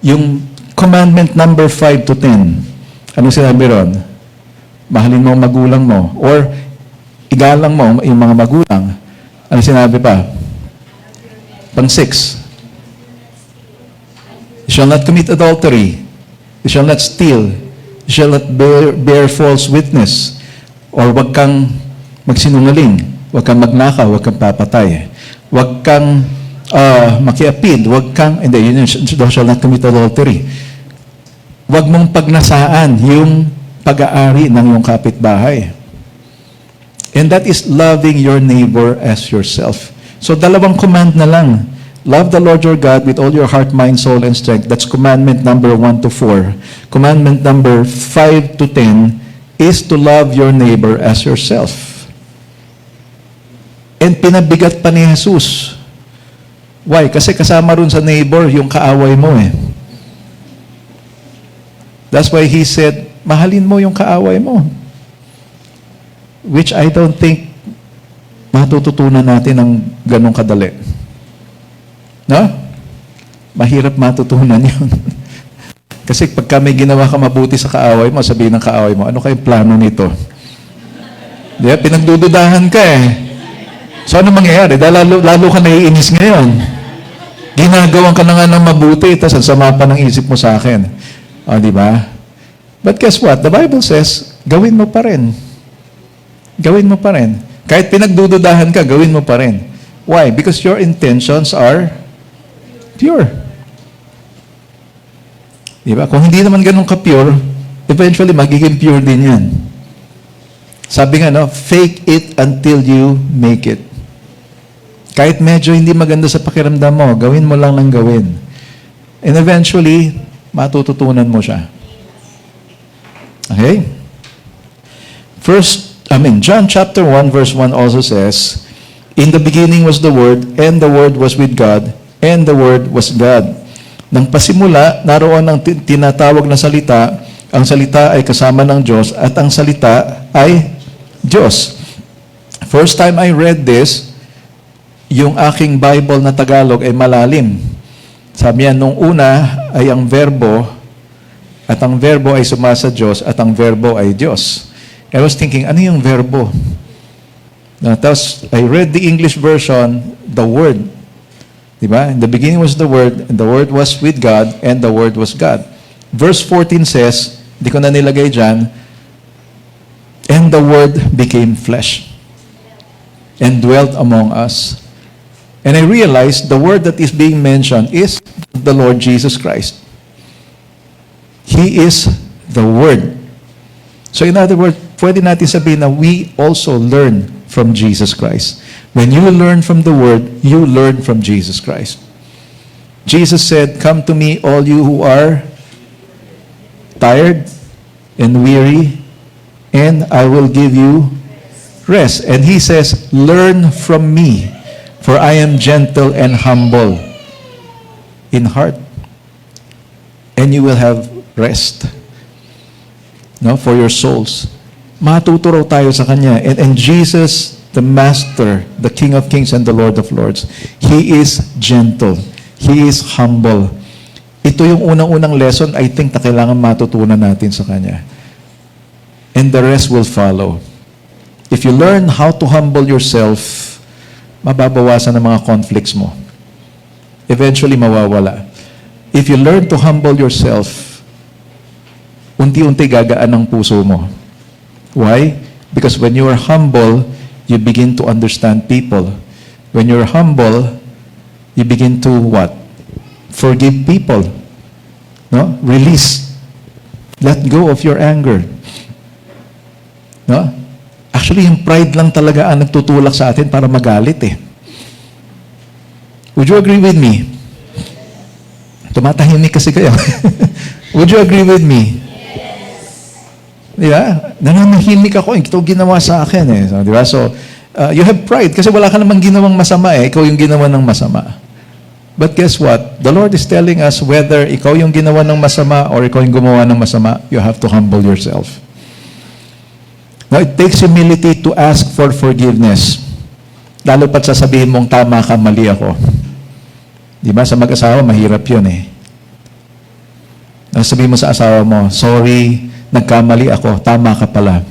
Yung commandment number 5 to 10, ano sinabi ron? Mahalin mo ang magulang mo, or igalang mo yung mga magulang. Ano sinabi pa? Pang 6. You shall not commit adultery. You shall not steal. You shall not bear false witness. Or wag kang magsinungaling. Wag kang magnakaw. Wag kang papatay. Wag kang makiapid. Wag kang, thou shall not commit adultery. Wag mong pagnasaan yung pag-aari ng iyong kapitbahay. And that is loving your neighbor as yourself. So, 2 command na lang. Love the Lord your God with all your heart, mind, soul, and strength. That's commandment number 1 to 4. Commandment number 5 to 10 is to love your neighbor as yourself. And pinabigat pa ni Jesus. Why? Kasi kasama rin sa neighbor yung kaaway mo eh. That's why He said, mahalin mo yung kaaway mo. Which I don't think matututunan natin ng ganong kadali. No? Mahirap matutunan yun. Kasi pagka may ginawa ka mabuti sa kaaway mo, sabihin ng kaaway mo, ano kayong plano nito? Diba? Pinagdududahan ka eh. So ano mangyayari? Lalo ka naiinis ngayon. Ginagawan ka na nga ng mabuti, tapos ang sama pa ng isip mo sa akin. O, di ba? But guess what? The Bible says, gawin mo pa rin. Gawin mo pa rin. Kahit pinagdududahan ka, gawin mo pa rin. Why? Because your intentions are pure. Diba? Kung hindi naman ganun ka-pure, eventually magiging pure din yan. Sabi nga, fake it until you make it. Kahit medyo hindi maganda sa pakiramdam mo, gawin mo lang ng gawin. And eventually, matututunan mo siya. Okay? John chapter 1 verse 1 also says, in the beginning was the Word, and the Word was with God, and the Word was God. Nang pasimula, naroon ang tinatawag na salita, ang salita ay kasama ng Diyos, at ang salita ay Diyos. First time I read this, yung aking Bible na Tagalog ay malalim. Sabi niya, nung una ay ang verbo, at ang verbo ay sumasa Diyos, at ang verbo ay Diyos. I was thinking, ano yung verbo? Tapos, I read the English version, the Word. Diba? In the beginning was the Word, and the Word was with God, and the Word was God. Verse 14 says, di ko na nilagay dyan, and the Word became flesh, and dwelt among us. And I realized the word that is being mentioned is the Lord Jesus Christ. He is the Word. So in other words, pwede natin sabihin na we also learn from Jesus Christ. When you learn from the Word, you learn from Jesus Christ. Jesus said, come to me, all you who are tired and weary, and I will give you rest. And He says, learn from me, for I am gentle and humble in heart, and you will have rest for your souls. Matuturo tayo sa Kanya. And Jesus, the Master, the King of Kings and the Lord of Lords, He is gentle. He is humble. Ito yung unang-unang lesson, I think, na kailangan matutunan natin sa Kanya. And the rest will follow. If you learn how to humble yourself, mababawasan ang mga conflicts mo. Eventually, mawawala. If you learn to humble yourself, unti-unti gagaan ang puso mo. Why? Because when you are humble, you begin to understand people. When you're humble, you begin to what? Forgive people. No? Release. Let go of your anger. No? Actually, yung pride lang talaga ang nagtutulak sa atin para magalit eh. Would you agree with me? Tumatahimik kasi kayo. Would you agree with me? Di ba? Nananahimik ako. Ito ginawa sa akin eh. So, di ba? So, you have pride kasi wala ka namang ginawang masama eh. Ikaw yung ginawa ng masama. But guess what? The Lord is telling us whether ikaw yung ginawa ng masama or ikaw yung gumawa ng masama, you have to humble yourself. Now, it takes humility to ask for forgiveness. Lalo pat sasabihin mong, tama ka, mali ako. Di ba? Sa mag-asawa, mahirap yun eh. Sabihin mo sa asawa mo, sorry, nagkamali ako, tama ka pala.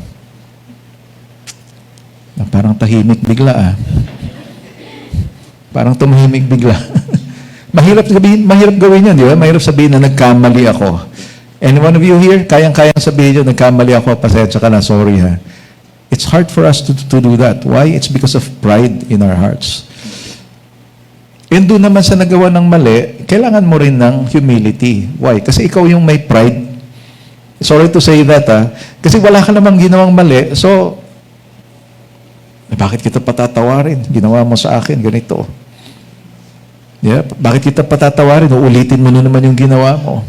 Parang tahimik bigla ah. Parang tumahimik bigla. Mahirap gawin yun, di ba? Mahirap sabihin na nagkamali ako. And one of you here, kayang-kayang sabihin yun, nagkamali ako, pasensya ka na, sorry ha. It's hard for us to do that. Why? It's because of pride in our hearts. And doon naman sa nagawa ng mali, kailangan mo rin ng humility. Why? Kasi ikaw yung may pride. Sorry to say that ha. Kasi wala ka namang ginawang mali, so, bakit kita patatawarin? Ginawa mo sa akin, ganito. Yeah? Bakit kita patatawarin? Uulitin mo na naman yung ginawa mo.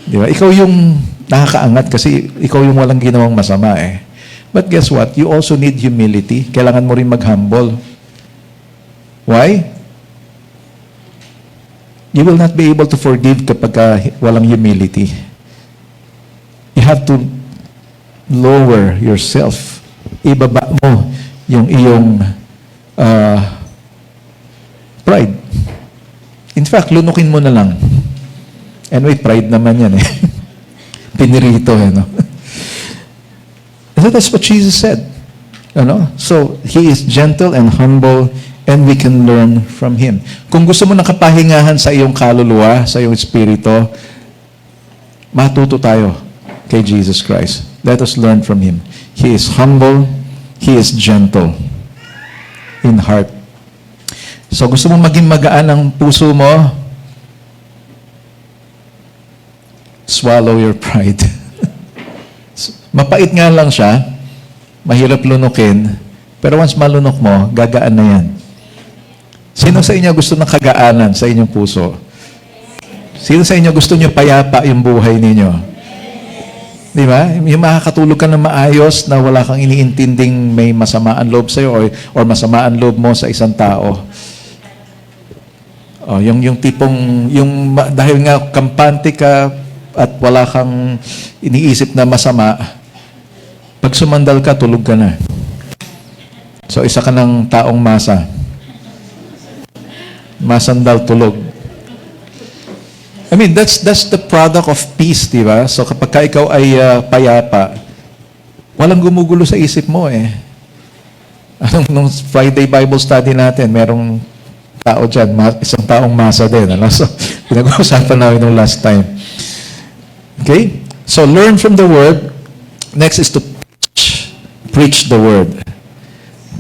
Di ba? Ikaw yung nakakaangat kasi ikaw yung walang ginawang masama eh. But guess what? You also need humility. Kailangan mo rin mag-humble. Why? You will not be able to forgive kapag walang humility. You have to lower yourself. Ibaba mo yung iyong pride. In fact, lunukin mo na lang. Anyway, pride naman yan eh. Pinirito eh, no? So that's what Jesus said. You know? So, He is gentle and humble and we can learn from Him. Kung gusto mo ng kapahingahan sa iyong kaluluwa, sa iyong espiritu, matuto tayo kay Jesus Christ. Let us learn from Him. He is humble, He is gentle in heart. So, gusto mo maging magaan ang puso mo, swallow your pride. Mapait nga lang siya, mahirap lunukin, pero once malunok mo, gagaan na yan. Sino sa inyo gusto ng kagaanan sa inyong puso? Sino sa inyo gusto nyo payapa yung buhay ninyo? Di ba? Yung makakatulog ka na maayos na wala kang iniintinding may masamaan loob sa'yo or masamaan loob mo sa isang tao. Oh, yung tipong, dahil nga kampante ka at wala kang iniisip na masama, pag sumandal ka, tulog ka na. So, isa ka ng taong masa. Masandal, tulog. I mean, that's the product of peace, di ba? So, kapag ikaw ay payapa, walang gumugulo sa isip mo eh. Nung Friday Bible study natin, merong tao dyan, isang taong masa din. Ano? So, pinag-uusapan namin nung last time. Okay? So, learn from the Word. Next is to preach the Word.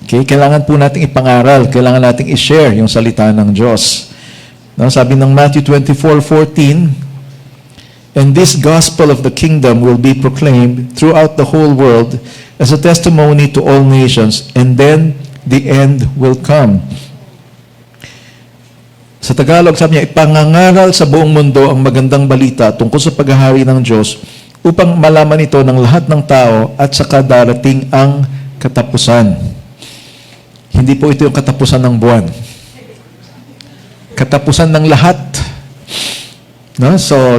Okay? Kailangan po nating ipangaral. Kailangan nating i-share yung salita ng Diyos. No? Sabi ng Matthew 24:14, "And this gospel of the kingdom will be proclaimed throughout the whole world as a testimony to all nations, and then the end will come." Sa Tagalog, sabi niya, ipangangaral sa buong mundo ang magandang balita tungkol sa paghahari ng Diyos upang malaman ito ng lahat ng tao at saka darating ang katapusan. Hindi po ito yung katapusan ng buwan. Katapusan ng lahat. No? So,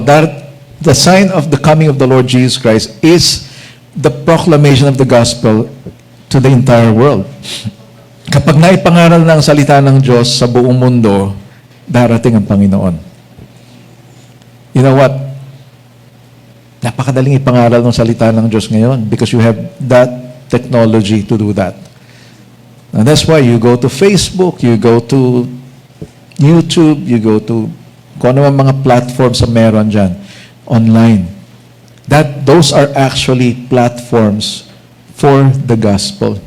the sign of the coming of the Lord Jesus Christ is the proclamation of the gospel to the entire world. Kapag naipangaral ng salita ng Diyos sa buong mundo, darating ang Panginoon. You know what? Napakadaling ipangaral ng salita ng Diyos ngayon because you have that technology to do that. And that's why you go to Facebook, you go to YouTube, you go to kung ano mga platforms sa meron dyan, online. Those are actually platforms for the gospel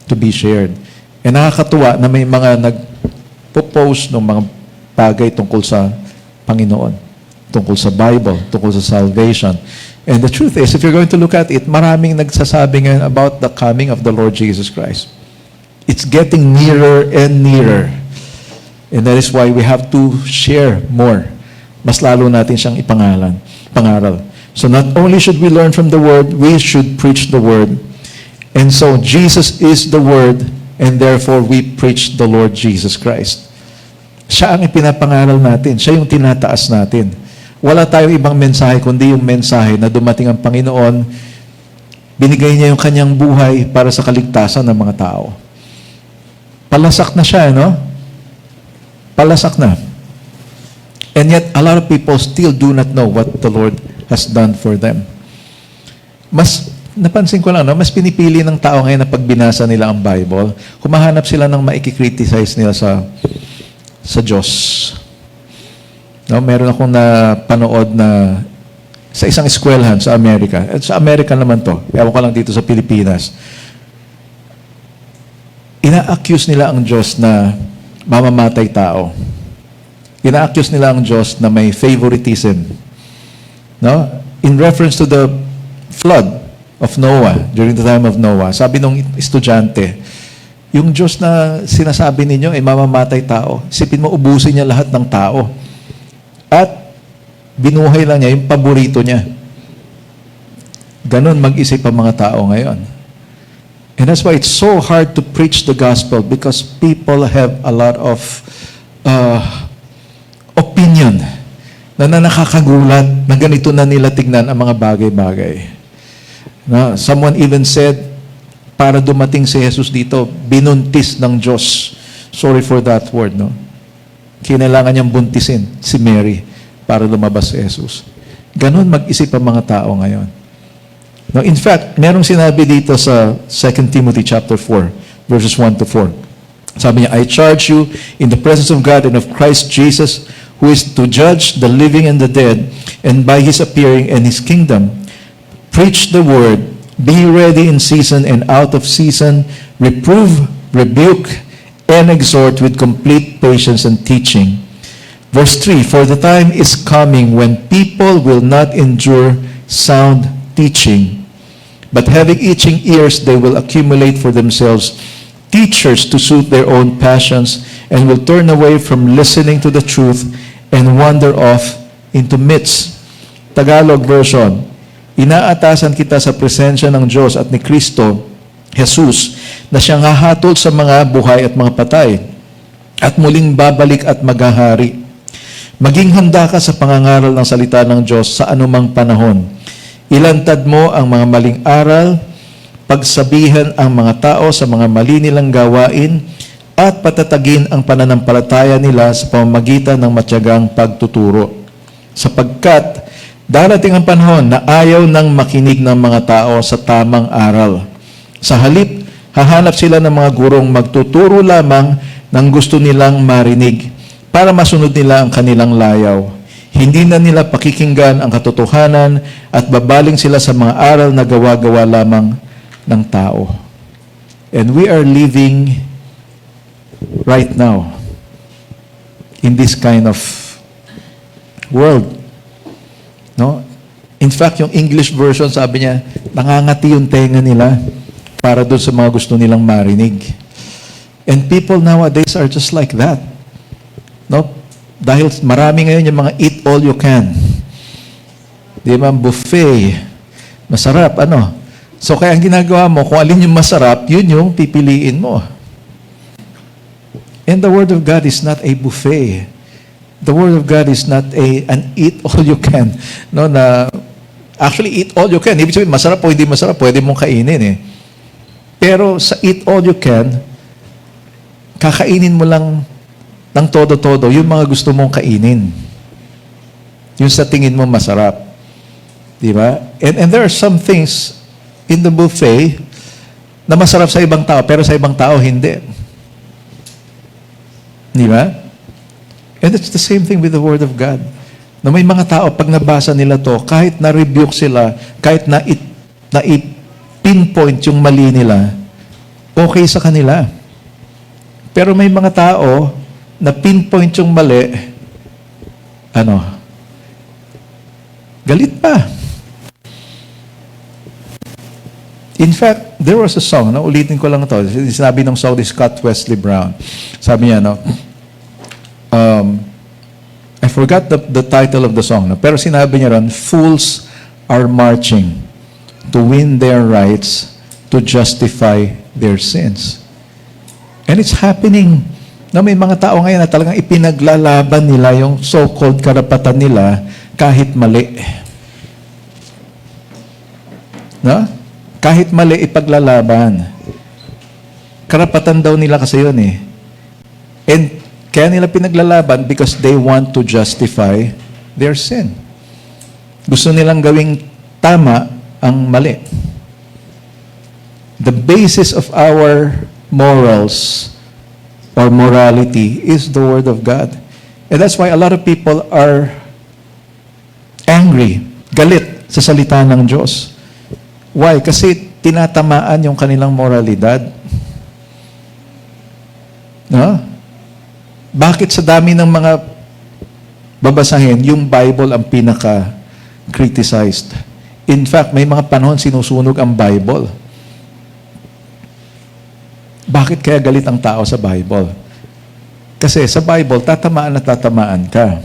to be shared. And nakakatuwa na may mga nag-post ng mga bagay tungkol sa Panginoon, tungkol sa Bible, tungkol sa salvation. And the truth is, if you're going to look at it, maraming nagsasabi ngayon about the coming of the Lord Jesus Christ. It's getting nearer and nearer. And that is why we have to share more. Mas lalo natin siyang pangaral. So not only should we learn from the Word, we should preach the Word. And so Jesus is the Word, and therefore we preach the Lord Jesus Christ. Siya ang ipinapangaral natin. Siya yung tinataas natin. Wala tayong ibang mensahe, kundi yung mensahe na dumating ang Panginoon, binigay niya yung kanyang buhay para sa kaligtasan ng mga tao. Palasak na siya, no? Palasak na. And yet, a lot of people still do not know what the Lord has done for them. Napansin ko lang, no? Mas pinipili ng tao ngayon na pag binasa nila ang Bible, humahanap sila ng maikikriticize nila sa Diyos. No, meron akong napanood na sa isang eskwelahan sa Amerika. At sa Amerika naman to. Ewan ko lang dito sa Pilipinas. Ina-accuse nila ang Diyos na mamamatay tao. Ina-accuse nila ang Diyos na may favoritism. No? In reference to the flood of Noah, during the time of Noah, sabi nung estudyante, yung Diyos na sinasabi ninyo ay mamamatay tao. Isipin mo, ubusin niya lahat ng tao. At binuhay lang niya yung paborito niya. Ganon mag-isip ang mga tao ngayon. And that's why it's so hard to preach the gospel because people have a lot of opinion na nakakagulat na ganito na nila tignan ang mga bagay-bagay. No? Someone even said, para dumating si Jesus dito, binuntis ng Diyos. Sorry for that word, no? Kinailangan niyang buntisin si Mary para lumabas si Jesus. Ganon mag-isip ang mga tao ngayon. No, in fact, merong sinabi dito sa 2 Timothy chapter 4, verses 1 to 4. Sabi niya, I charge you in the presence of God and of Christ Jesus, who is to judge the living and the dead, and by His appearing and His kingdom, preach the word, be ready in season and out of season, reprove, rebuke, and exhort with complete patience and teaching. Verse 3, for the time is coming when people will not endure sound teaching, but having itching ears, they will accumulate for themselves teachers to suit their own passions, and will turn away from listening to the truth and wander off into myths. Tagalog version, inaatasan kita sa presensya ng Diyos at ni Kristo, Jesus, na siyang hahatol sa mga buhay at mga patay, at muling babalik at maghahari. Maging handa ka sa pangangaral ng salita ng Diyos sa anumang panahon. Ilantad mo ang mga maling aral, pagsabihan ang mga tao sa mga mali nilang gawain, at patatagin ang pananampalataya nila sa pamamagitan ng matyagang pagtuturo. Sapagkat darating ang panahon na ayaw nang makinig ng mga tao sa tamang aral. Sa halip, hahanap sila ng mga gurong magtuturo lamang ng gusto nilang marinig para masunod nila ang kanilang layaw. Hindi na nila pakikinggan ang katotohanan at babaling sila sa mga aral na gawa-gawa lamang ng tao. And we are living right now in this kind of world. No? In fact, yung English version, sabi niya, nangangati yung tenga nila para doon sa mga gusto nilang marinig. And people nowadays are just like that. No? Dahil marami ngayon yung mga eat all you can. Di ba? Buffet. Masarap, ano? So kaya ang ginagawa mo, kung alin yung masarap, yun yung pipiliin mo. And the Word of God is not a buffet. The Word of God is not an eat all you can. No, na actually eat all you can. Ibig sabihin, masarap o hindi masarap, pwede mong kainin eh. Pero sa eat all you can, kakainin mo lang ng todo-todo yung mga gusto mong kainin. Yung sa tingin mo masarap. Di ba? And there are some things in the buffet na masarap sa ibang tao, pero sa ibang tao hindi. Di ba? And it's the same thing with the Word of God. Na may mga tao, pag nabasa nila to, kahit na-rebuke sila, kahit na-pinpoint yung mali nila, okay sa kanila. Pero may mga tao, na pinpoint yung mali, galit pa. In fact, there was a song, ulitin ko lang ito, sinabi ng song ni Scott Wesley Brown. Sabi niya, I forgot the title of the song, pero sinabi niya ron, fools are marching to win their rights to justify their sins. And it's happening na may mga tao ngayon na talagang ipinaglalaban nila yung so-called karapatan nila kahit mali. No? Kahit mali ipaglalaban. Karapatan daw nila kasi yun eh. And kaya nila pinaglalaban because they want to justify their sin. Gusto nilang gawing tama ang mali. The basis of our morals or morality is the Word of God. And that's why a lot of people are angry, galit sa salita ng Diyos. Why? Kasi tinatamaan yung kanilang moralidad. No? Bakit sa dami ng mga babasahin, yung Bible ang pinaka-criticized? In fact, may mga panahon sinusunog ang Bible. Bakit kaya galit ang tao sa Bible? Kasi sa Bible, tatamaan na tatamaan ka.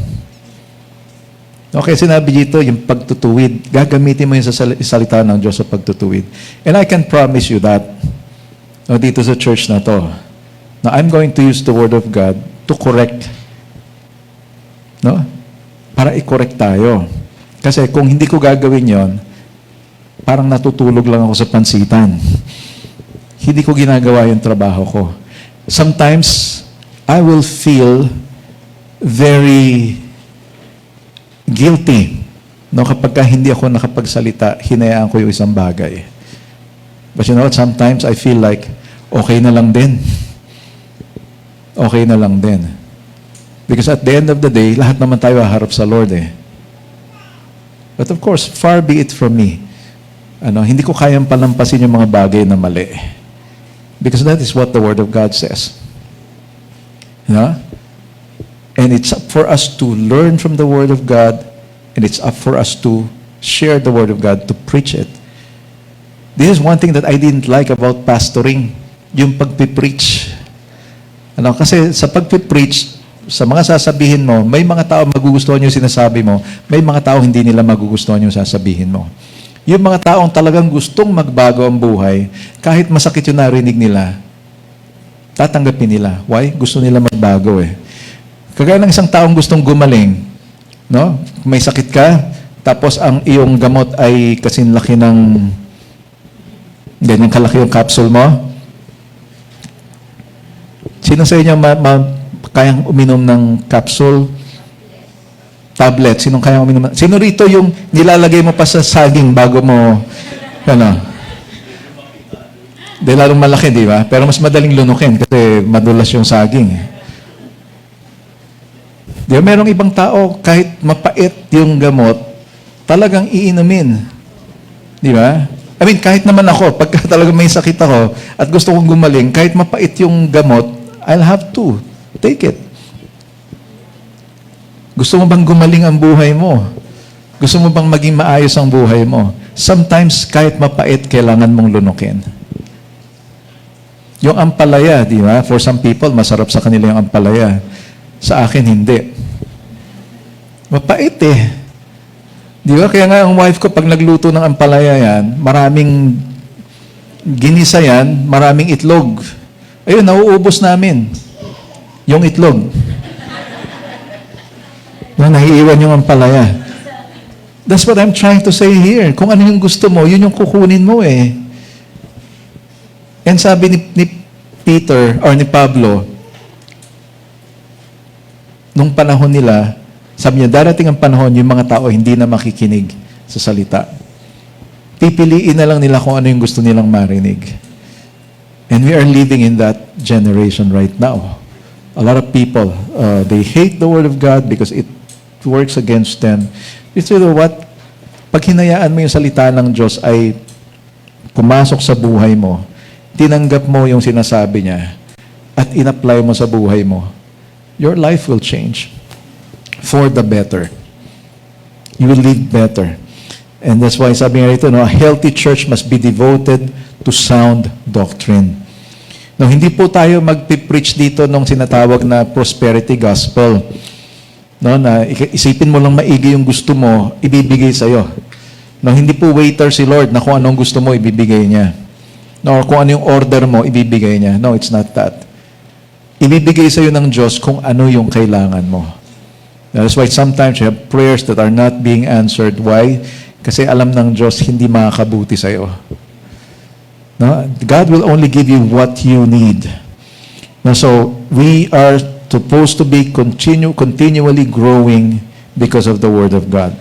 Okay, sinabi dito, yung pagtutuwid, gagamitin mo yung salita ng Diyos sa pagtutuwid. And I can promise you that, dito sa church na to, now I'm going to use the Word of God to correct, para i-correct tayo. Kasi kung hindi ko gagawin yon, parang natutulog lang ako sa pansitan. Hindi ko ginagawa yung trabaho ko. Sometimes, I will feel very guilty kapag hindi ako nakapagsalita, hinayaan ko yung isang bagay. But you know what? Sometimes I feel like, okay na lang din. Okay na lang din. Because at the end of the day, lahat naman tayo haharap sa Lord eh. But of course, far be it from me. Hindi ko kayang palampasin yung mga bagay na mali. Because that is what the Word of God says. And it's up for us to learn from the Word of God, and it's up for us to share the Word of God, to preach it. This is one thing that I didn't like about pastoring, yung pagpipreach. Kasi sa pagpipreach, sa mga sasabihin mo, may mga tao magugustuhan yung sinasabi mo, may mga tao hindi nila magugustuhan yung sasabihin mo. Yung mga taong talagang gustong magbago ang buhay, kahit masakit yung narinig nila, tatanggapin nila. Why? Gusto nila magbago eh. Kagaya ng isang taong gustong gumaling, may sakit ka, tapos ang iyong gamot ay kasing laki ng ganyan kalaki yung capsule mo. Sino sa inyo kayang uminom ng capsule? Tablet. Sinong kayang uminom? Sino rito yung nilalagay mo pa sa saging bago mo, Dahil lalong malaki, di ba? Pero mas madaling lunukin kasi madulas yung saging. Di ba? Merong ibang tao, kahit mapait yung gamot, talagang iinumin. Di ba? I mean, kahit naman ako, pagka talagang may sakit ako at gusto kong gumaling, kahit mapait yung gamot, I'll have to take it. Gusto mo bang gumaling ang buhay mo? Gusto mo bang maging maayos ang buhay mo? Sometimes, kahit mapait, kailangan mong lunukin. Yung ampalaya, di ba? For some people, masarap sa kanila yung ampalaya. Sa akin, hindi. Mapait eh. Di ba? Kaya nga ang wife ko, pag nagluto ng ampalaya yan, maraming ginisa yan, maraming itlog. Ayun, nauubos namin. Yung itlog. Nahiiwan yung ampalaya. That's what I'm trying to say here. Kung ano yung gusto mo, yun yung kukunin mo eh. And sabi ni Peter, or ni Pablo, nung panahon nila, sabi niya, darating ang panahon, yung mga tao hindi na makikinig sa salita. Pipiliin na lang nila kung ano yung gusto nilang marinig. And we are living in that generation right now. A lot of people, they hate the Word of God because it works against them. You know what? Pag hinayaan mo yung salita ng Diyos ay pumasok sa buhay mo, tinanggap mo yung sinasabi niya, at in-apply mo sa buhay mo, your life will change for the better. You will live better. And that's why sabi nga rito, no, a healthy church must be devoted to sound doctrine. No, hindi po tayo magpipreach dito nung sinatawag na prosperity gospel. No, na isipin mo lang maigi yung gusto mo, ibibigay sa iyo. No, hindi po waiter si Lord na kung anong gusto mo ibibigay niya. No, kung ano yung order mo ibibigay niya. No, it's not that. Ibibigay sa iyo ng Diyos kung ano yung kailangan mo. That's why sometimes you have prayers that are not being answered. Why? Kasi alam ng Diyos hindi makakabuti sa iyo. No? God will only give you what you need. No, so we are supposed to be continually growing because of the Word of God.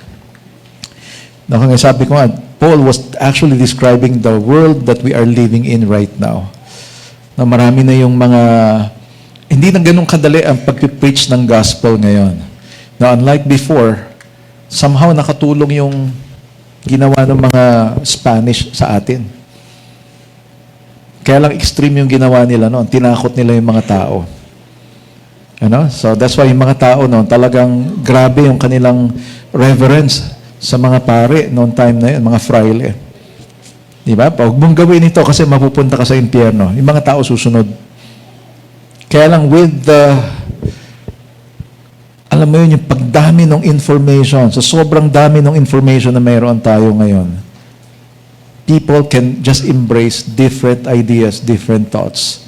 Now, kung sabi ko nga, Paul was actually describing the world that we are living in right now. Na marami na yung mga, hindi na ganun kadali ang pag-preach ng gospel ngayon. Now, unlike before, somehow nakatulong yung ginawa ng mga Spanish sa atin. Kaya lang extreme yung ginawa nila noon. Tinakot nila yung mga tao. Ano? So that's why yung mga tao noon, talagang grabe yung kanilang reverence sa mga pare noong time na yun, mga fraile. Di ba? Huwag mong gawin ito kasi mapupunta ka sa impyerno. Yung mga tao susunod. Kaya lang with the, alam mo yun, yung pagdami ng information, sa sobrang dami ng information na mayroon tayo ngayon, people can just embrace different ideas, different thoughts.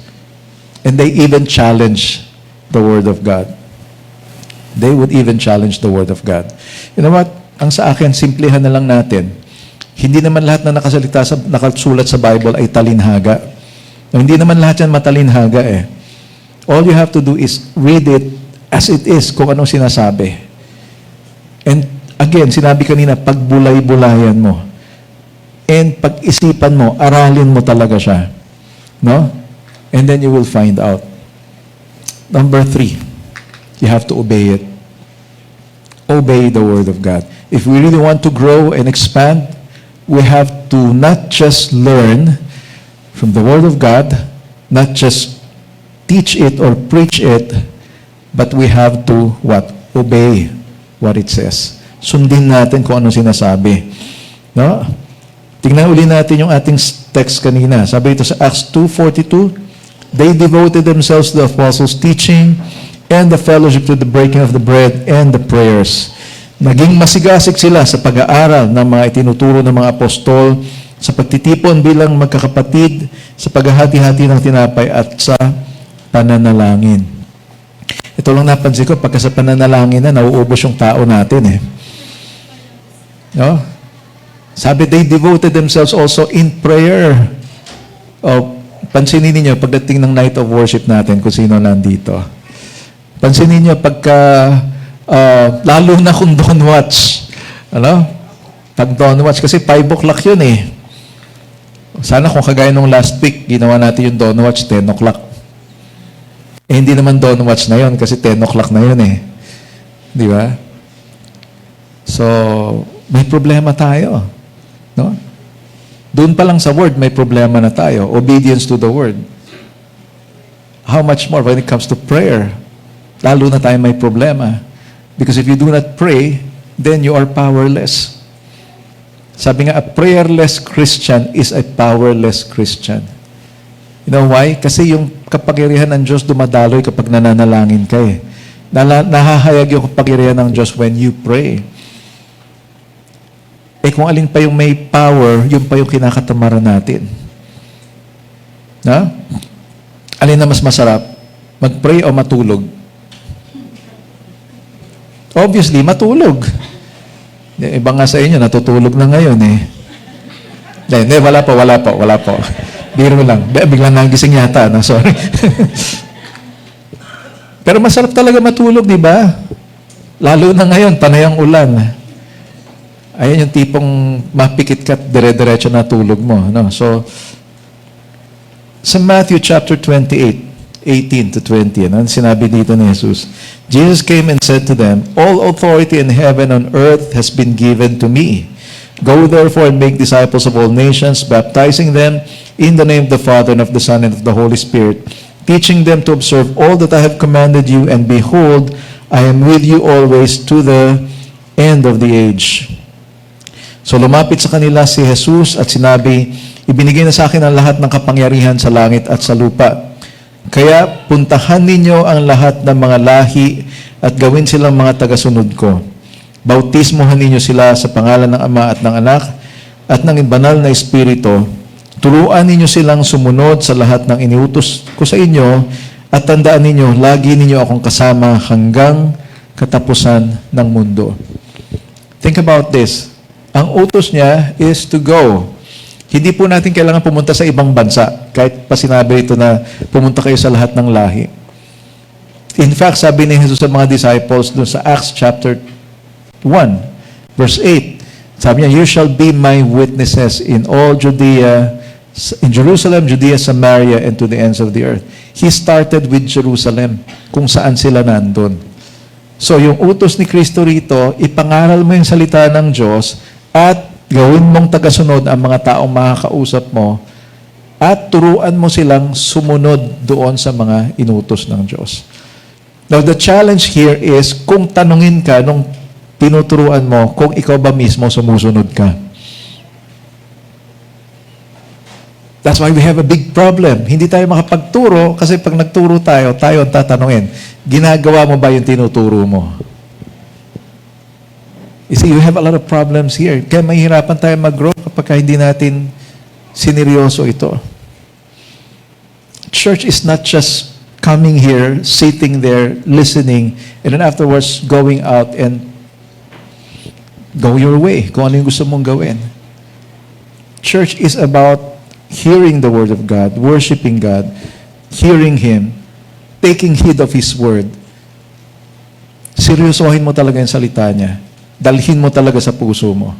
And they even challenge the Word of God. They would even challenge the Word of God. You know what? Ang sa akin, simplihan na lang natin. Hindi naman lahat na nakasulat sa Bible ay talinhaga. Hindi naman lahat yan matalinhaga eh. All you have to do is read it as it is, kung anong sinasabi. And again, sinabi kanina, pagbulay-bulayan mo. And pag-isipan mo, aralin mo talaga siya. No? And then you will find out. Number 3, you have to obey it. Obey the Word of God. If we really want to grow and expand, we have to not just learn from the Word of God, not just teach it or preach it, but we have to what? Obey what it says. Sundin natin kung ano sinasabi. No? Tingnan uli natin yung ating text kanina. Sabi ito sa Acts 2:42, they devoted themselves to the apostles' teaching and the fellowship, to the breaking of the bread and the prayers. Naging masigasig sila sa pag-aaral ng mga itinuturo ng mga apostol, sa pagtitipon bilang magkakapatid, sa paghahati-hati ng tinapay at sa pananalangin. Ito lang napansin ko, pagka sa pananalangin na, nauubos yung tao natin eh. No? Sabi, they devoted themselves also in prayer. Pansinin niyo pagdating ng night of worship natin, kung sino nandito. Pansinin niyo pagka, lalo na kung dawn watch. Ano? Pag dawn watch, kasi 5 o'clock yun eh. Sana kung kagaya nung last week, ginawa natin yung dawn watch, 10 o'clock. Eh, hindi naman dawn watch na yun, kasi 10 o'clock na yun eh. Di ba? So, may problema tayo. No? Doon pa lang sa Word, may problema na tayo. Obedience to the Word. How much more when it comes to prayer? Lalo na tayo may problema. Because if you do not pray, then you are powerless. Sabi nga, a prayerless Christian is a powerless Christian. You know why? Kasi yung kapangyarihan ng Diyos dumadaloy kapag nananalangin ka eh. Nahahayag yung kapangyarihan ng Diyos when you pray. Eh kung alin pa yung may power, yun pa yung kinakatamaran natin. Na? Alin na mas masarap? Mag-pray o matulog? Obviously, matulog. Iba nga sa inyo, natutulog na ngayon eh. Hindi, wala po. Biro lang. Biglang nagising yata, no? Sorry. Pero masarap talaga matulog, di ba? Lalo na ngayon, panay ang ulan. Ayan yung tipong mapikit ka at dire-diretso na tulog mo. No? So, Sa Matthew chapter 28, 18 to 20, ano sinabi dito ni Jesus? Jesus came and said to them, "All authority in heaven and earth has been given to me. Go therefore and make disciples of all nations, baptizing them in the name of the Father and of the Son and of the Holy Spirit, teaching them to observe all that I have commanded you, and behold, I am with you always to the end of the age." So lumapit sa kanila si Jesus at sinabi, "Ibinigay na sa akin ang lahat ng kapangyarihan sa langit at sa lupa. Kaya puntahan ninyo ang lahat ng mga lahi at gawin silang mga tagasunod ko. Bautismohan ninyo sila sa pangalan ng Ama at ng Anak at ng banal na Espiritu. Turuan ninyo silang sumunod sa lahat ng iniutos ko sa inyo at tandaan ninyo, lagi ninyo akong kasama hanggang katapusan ng mundo." Think about this. Ang utos niya is to go. Hindi po natin kailangan pumunta sa ibang bansa. Kahit pa sinabi ito na pumunta kayo sa lahat ng lahi. In fact, sabi ni Jesus sa mga disciples dun sa Acts chapter 1, verse 8, sabi niya, "You shall be my witnesses in all Judea, in Jerusalem, Judea, Samaria, and to the ends of the earth." He started with Jerusalem, kung saan sila nandun. So, yung utos ni Kristo rito, ipangaral mo yung salita ng Diyos at gawin mong tagasunod ang mga taong makakausap mo at turuan mo silang sumunod doon sa mga inutos ng Diyos. Now, the challenge here is kung tanungin ka nung tinuturuan mo kung ikaw ba mismo sumusunod ka. That's why we have a big problem. Hindi tayo makapagturo kasi pag nagturo tayo, tayo ang tatanungin, ginagawa mo ba yung tinuturo mo? You see, you have a lot of problems here. Kaya mahihirapan tayo mag-grow kapag hindi natin sineryoso ito. Church is not just coming here, sitting there, listening, and then afterwards going out and go your way, kung ano yung gusto mong gawin. Church is about hearing the Word of God, worshiping God, hearing Him, taking heed of His Word. Seryosohin mo talaga yung salita niya. Dalhin mo talaga sa puso mo.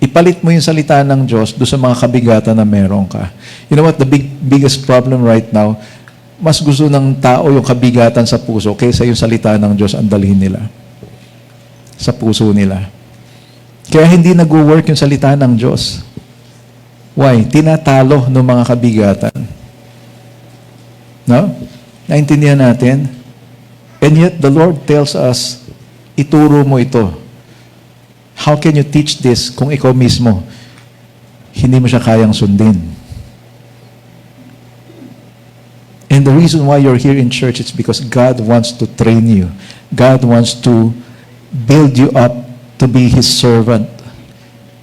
Ipalit mo yung salita ng Diyos doon sa mga kabigatan na meron ka. You know what? The biggest problem right now, mas gusto ng tao yung kabigatan sa puso kaysa yung salita ng Diyos ang dalhin nila sa puso nila. Kaya hindi nag-work yung salita ng Diyos. Why? Tinatalo ng mga kabigatan. No? Naintindihan natin? And yet, the Lord tells us, ituro mo ito. How can you teach this kung ikaw mismo hindi mo siya kayang sundin? And the reason why you're here in church is because God wants to train you. God wants to build you up to be His servant.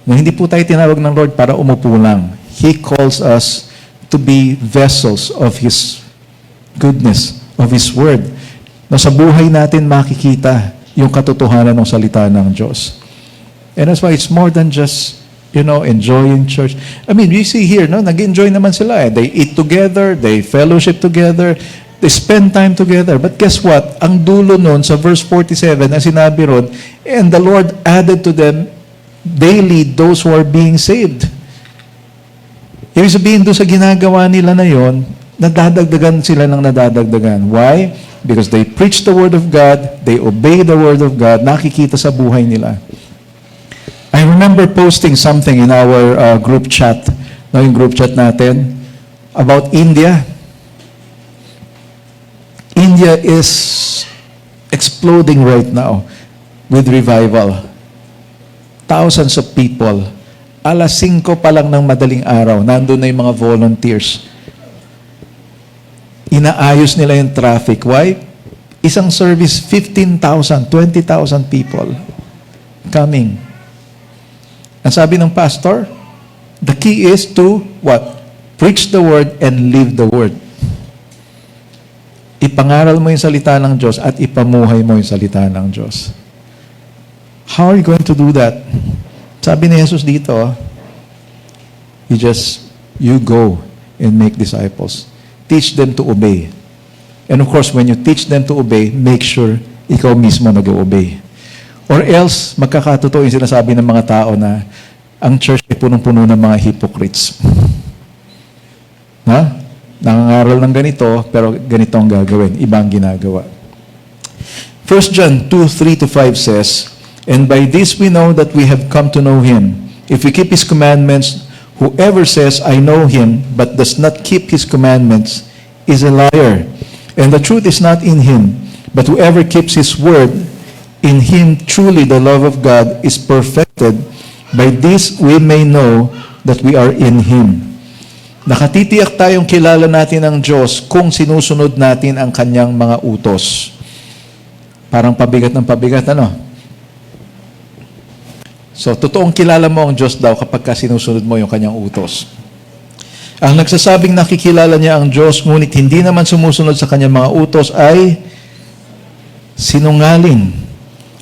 Na hindi po tayo tinawag ng Lord para umupo lang. He calls us to be vessels of His goodness, of His Word. Na sa buhay natin makikita yung katotohanan ng salita ng Diyos. And that's why it's more than just, enjoying church. I mean, we see here, nag-enjoy naman sila. They eat together, they fellowship together, they spend time together. But guess what? Ang dulo nun sa verse 47 na sinabi ron, and the Lord added to them daily those who are being saved. Ibig sabihin doon sa ginagawa nila na yon, nadadagdagan sila ng nadadagdagan. Why? Because they preach the Word of God, they obey the Word of God, nakikita sa buhay nila. I remember posting something in our group chat, yung group chat natin, about India. India is exploding right now with revival. Thousands of people. 5:00 pa lang ng madaling araw, nandun na yung mga volunteers. Inaayos nila yung traffic. Why? Isang service, 15,000, 20,000 people coming. Ang sabi ng pastor, the key is to what? Preach the Word and live the Word. Ipangaral mo yung salita ng Diyos at ipamuhay mo yung salita ng Diyos. How are you going to do that? Sabi ni Jesus dito, you go and make disciples. Teach them to obey. And of course, when you teach them to obey, make sure ikaw mismo nag-obey. Or else, magkakatotoo yung sinasabi ng mga tao na ang church ay punong-puno ng mga hypocrites. Ha? nangangaral ng ganito, pero ganito ang gagawin. Ibang ginagawa. 1 John 2:3-5 says, "And by this we know that we have come to know Him, if we keep His commandments. Whoever says, 'I know Him,' but does not keep His commandments, is a liar. And the truth is not in him. But whoever keeps His word, in him truly the love of God is perfected. By this we may know that we are in Him." Nakatitiyak tayong kilala natin ang Diyos kung sinusunod natin ang Kanyang mga utos. Parang pabigat ng pabigat, ano? So, totoong kilala mo ang Diyos daw kapag ka sinusunod mo yung Kanyang utos. Ang nagsasabing nakikilala niya ang Diyos, ngunit hindi naman sumusunod sa Kanyang mga utos ay sinungaling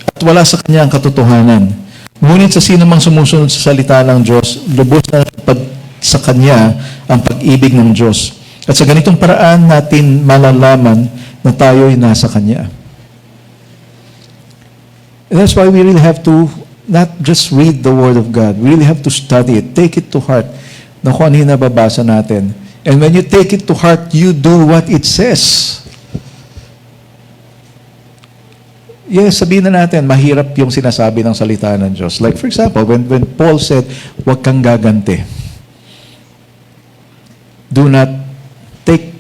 at wala sa Kanya ang katotohanan. Ngunit sa sino mang sumusunod sa salita ng Diyos, lubos na sa Kanya ang pag-ibig ng Diyos. At sa ganitong paraan natin malalaman na tayo'y nasa Kanya. And that's why we really have to not just read the Word of God. We really have to study it. Take it to heart na kung ano yung nababasa natin. And when you take it to heart, you do what it says. Yes, sabihin na natin, mahirap yung sinasabi ng salita ng Diyos. Like for example, when Paul said, "Huwag kang gaganti." Do not take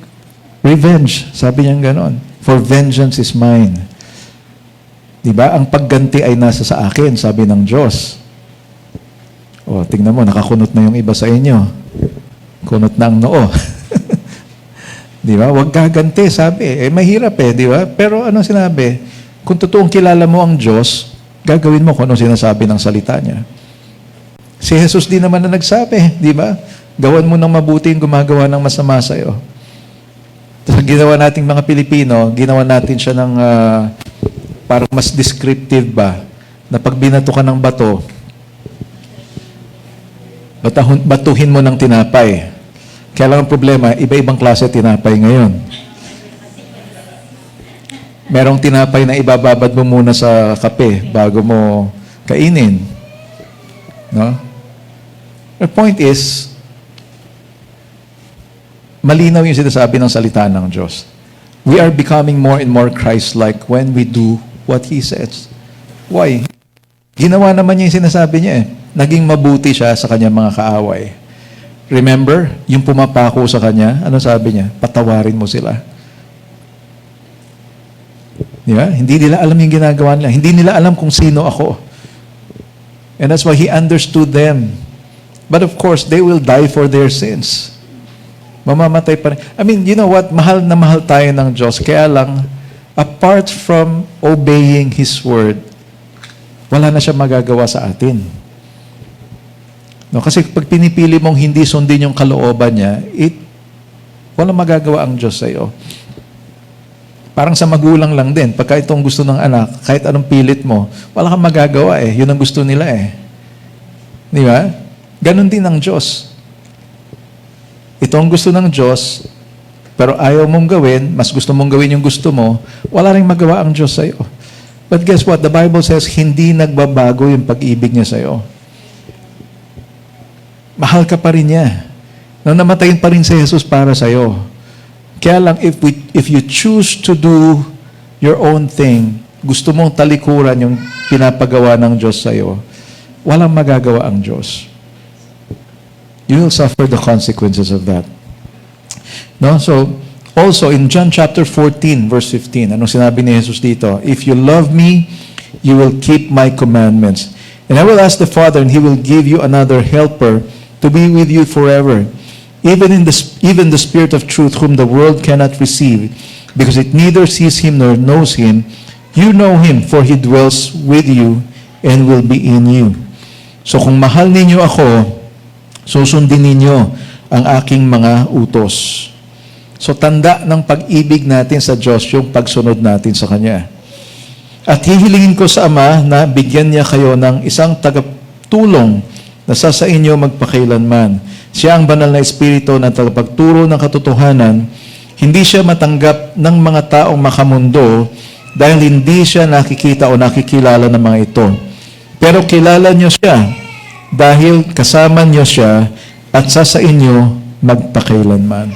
revenge. Sabi niya ganon. "For vengeance is mine." Diba? Ang pagganti ay nasa sa akin, sabi ng Diyos. O, tingnan mo, nakakunot na yung iba sa inyo. Kunot na ang noo. Diba? Huwag gaganti, sabi. Mahirap diba? Pero ano sinabi? Kung totoong kilala mo ang Diyos, gagawin mo kung ano sinasabi ng salita niya. Si Jesus din naman na nagsabi, diba? Gawan mo ng mabuti yung gumagawa ng masama sa'yo. Tapos ginawa nating mga Pilipino, ginawa natin siya ng parang mas descriptive ba, na pag binato ka ng bato, batuhin mo ng tinapay. Kaya lang ang problema, iba-ibang klase tinapay ngayon. Merong tinapay na ibababad mo muna sa kape bago mo kainin. No? The point is, malinaw yung sinasabi ng salita ng Diyos. We are becoming more and more Christ-like when we do what He says. Why? Ginawa naman niya yung sinasabi niya Naging mabuti siya sa kanyang mga kaaway. Remember, yung pumapako sa kanya, ano sabi niya? Patawarin mo sila. Di ba? Hindi nila alam yung ginagawa nila. Hindi nila alam kung sino ako. And that's why He understood them. But of course, they will die for their sins. Mamamatay pa rin. I mean, you know what? Mahal na mahal tayo ng Diyos. Kaya lang, apart from obeying His word, wala na siya magagawa sa atin. No, kasi pag pinipili mong hindi sundin yung kalooban niya, walang magagawa ang Diyos sa iyo. Parang sa magulang lang din. Pagka itong gusto ng anak, kahit anong pilit mo, wala kang magagawa Yun ang gusto nila Di ba? Ganon din ang Diyos. Ito ang gusto ng Diyos, pero ayaw mong gawin, mas gusto mong gawin yung gusto mo, wala rin magawa ang Diyos sa iyo. But guess what? The Bible says, hindi nagbabago yung pag-ibig niya sa iyo. Mahal ka pa rin niya. Namatayin pa rin si Jesus para sa iyo. Kaya lang, if you choose to do your own thing, gusto mong talikuran yung pinapagawa ng Diyos sa iyo, walang magagawa ang Diyos. You will suffer the consequences of that. No? So, also in John chapter 14, verse 15, anong sinabi ni Jesus dito? If you love me, you will keep my commandments. And I will ask the Father, and He will give you another helper to be with you forever. Even the Spirit of truth, whom the world cannot receive, because it neither sees Him nor knows Him. You know Him, for He dwells with you and will be in you. So kung mahal ninyo ako, susundin ninyo ang aking mga utos. So tanda ng pag-ibig natin sa Diyos yung pagsunod natin sa Kanya. At hihilingin ko sa Ama na bigyan niya kayo ng isang tagaptulong na sa inyo magpakailanman. Siya ang banal na Espiritu na tagapagturo ng katotohanan. Hindi siya matanggap ng mga taong makamundo dahil hindi siya nakikita o nakikilala ng mga ito. Pero kilala niyo siya dahil kasama niyo siya at sa inyo magpakailanman.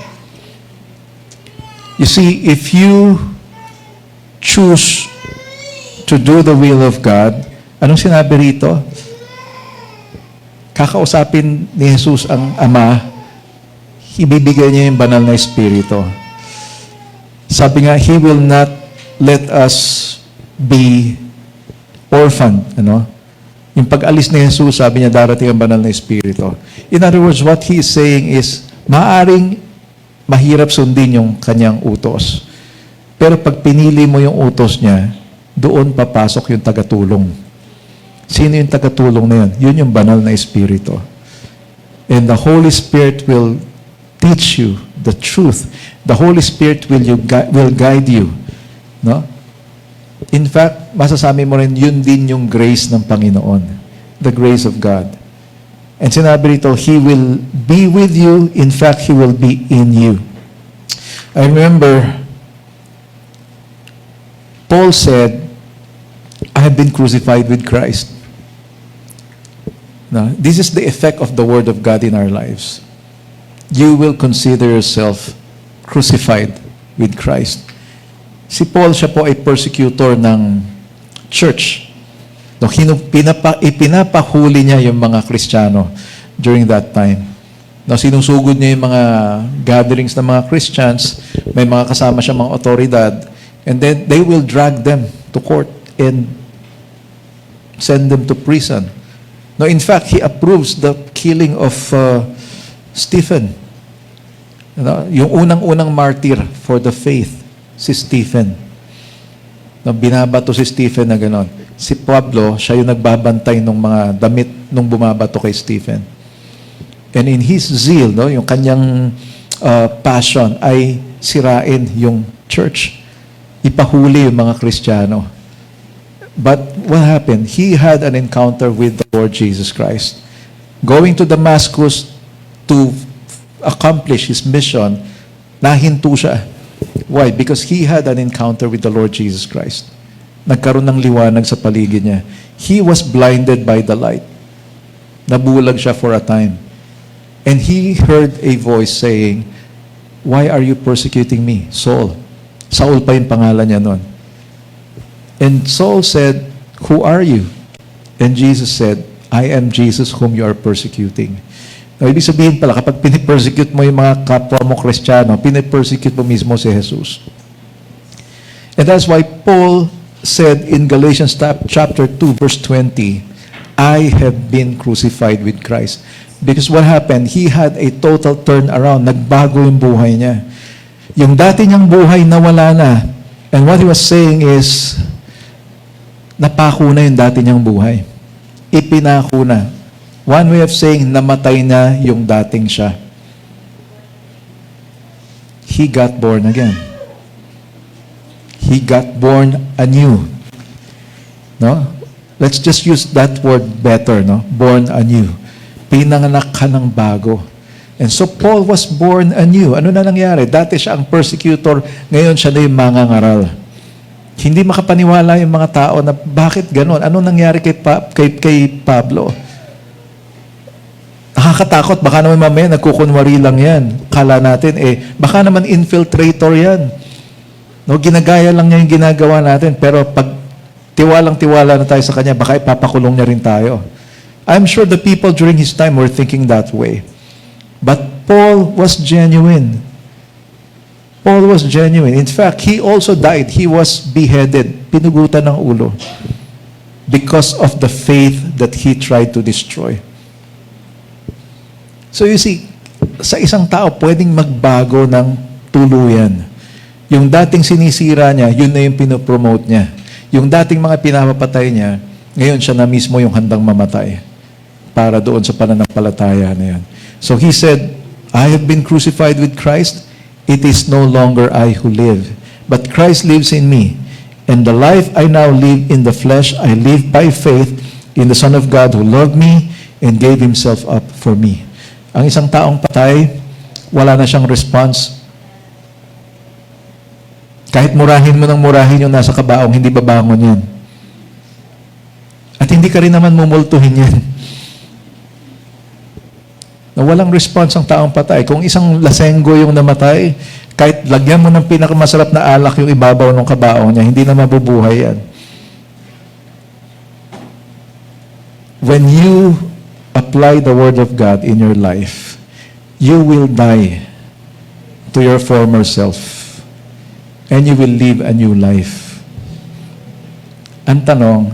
You see, if you choose to do the will of God, anong sinabi rito? Kakausapin ni Jesus ang Ama, ibibigay niya yung banal na Espiritu. Sabi nga, He will not let us be orphaned. Ano? Yung pag-alis ni Jesus, sabi niya, darating ang banal na Espiritu. In other words, what He is saying is, maaring mahirap sundin yung kanyang utos. Pero pag pinili mo yung utos niya, doon papasok yung tagatulong. Sino yung tagatulong na yun? Yun yung banal na Espiritu. And the Holy Spirit will teach you the truth. The Holy Spirit will guide you. No? In fact, masasabi mo rin, yun din yung grace ng Panginoon. The grace of God. And sinabi rito, He will be with you. In fact, He will be in you. I remember, Paul said, I have been crucified with Christ. Now, this is the effect of the Word of God in our lives. You will consider yourself crucified with Christ. Si Paul, siya po ay persecutor ng church. No, ipinapahuli niya yung mga Kristiyano during that time. No, sinusugod niya yung mga gatherings ng mga Christians, may mga kasama siya mga otoridad, and then they will drag them to court and send them to prison. No, in fact, he approves the killing of Stephen. Yung unang-unang martyr for the faith, si Stephen. No, binabato si Stephen na gano'n. Si Pablo, siya yung nagbabantay ng mga damit nung bumabato kay Stephen. And in his zeal, no, yung kanyang passion ay sirain yung church. Ipahuli yung mga Kristiyano. But what happened? He had an encounter with the Lord Jesus Christ. Going to Damascus to accomplish his mission, nahinto siya. Why? Because he had an encounter with the Lord Jesus Christ. Nagkaroon ng liwanag sa paligid niya. He was blinded by the light. Nabulag siya for a time. And he heard a voice saying, "Why are you persecuting me, Saul?" Saul pa yung pangalan niya noon. And Saul said, "Who are you?" And Jesus said, "I am Jesus whom you are persecuting." Now, ibig sabihin pala, kapag pinipersecute mo yung mga kapwa mo Kristiyano, pinipersecute mo mismo si Jesus. And that's why Paul said in Galatians chapter 2, verse 20, I have been crucified with Christ. Because what happened? He had a total turnaround. Nagbago yung buhay niya. Yung dati niyang buhay nawala na. And what he was saying is, napako na yung dati niyang buhay. Ipinako na. One way of saying, namatay na yung dating siya. He got born again. He got born anew. No? Let's just use that word better, no? Born anew. Pinanganak ka ng bago. And so Paul was born anew. Ano na nangyari? Dati siya ang persecutor, ngayon siya na yung mangangaral. Hindi makapaniwala yung mga tao na bakit ganon? Ano nangyari kay Pablo? Nakakatakot, baka naman mamaya nagkukunwari lang yan. Kala natin, baka naman infiltrator yan. No, ginagaya lang niya yung ginagawa natin, pero pag tiwalang-tiwala na tayo sa kanya, baka ipapakulong niya rin tayo. I'm sure the people during his time were thinking that way. But Paul was genuine. Paul was genuine. In fact, he also died. He was beheaded. Pinugutan ng ulo. Because of the faith that he tried to destroy. So you see, sa isang tao, pwedeng magbago ng tuluyan. Yung dating sinisira niya, yun na yung pinopromote niya. Yung dating mga pinapapatay niya, ngayon siya na mismo yung handang mamatay para doon sa pananampalataya na yan. So he said, I have been crucified with Christ. It is no longer I who live, but Christ lives in me. And the life I now live in the flesh, I live by faith in the Son of God who loved me and gave Himself up for me. Ang isang taong patay, wala na siyang response. Kahit murahin mo ng murahin yung nasa kabaong, hindi babangon yan. At hindi ka rin naman mumultuhin yan. Na walang response ang taong patay. Kung isang lasenggo yung namatay, Kahit lagyan mo ng pinakamasarap na alak yung ibabaw ng kabaong niya, hindi na mabubuhay yan. When you apply the Word of God in your life, you will die to your former self and you will live a new life. Ang tanong,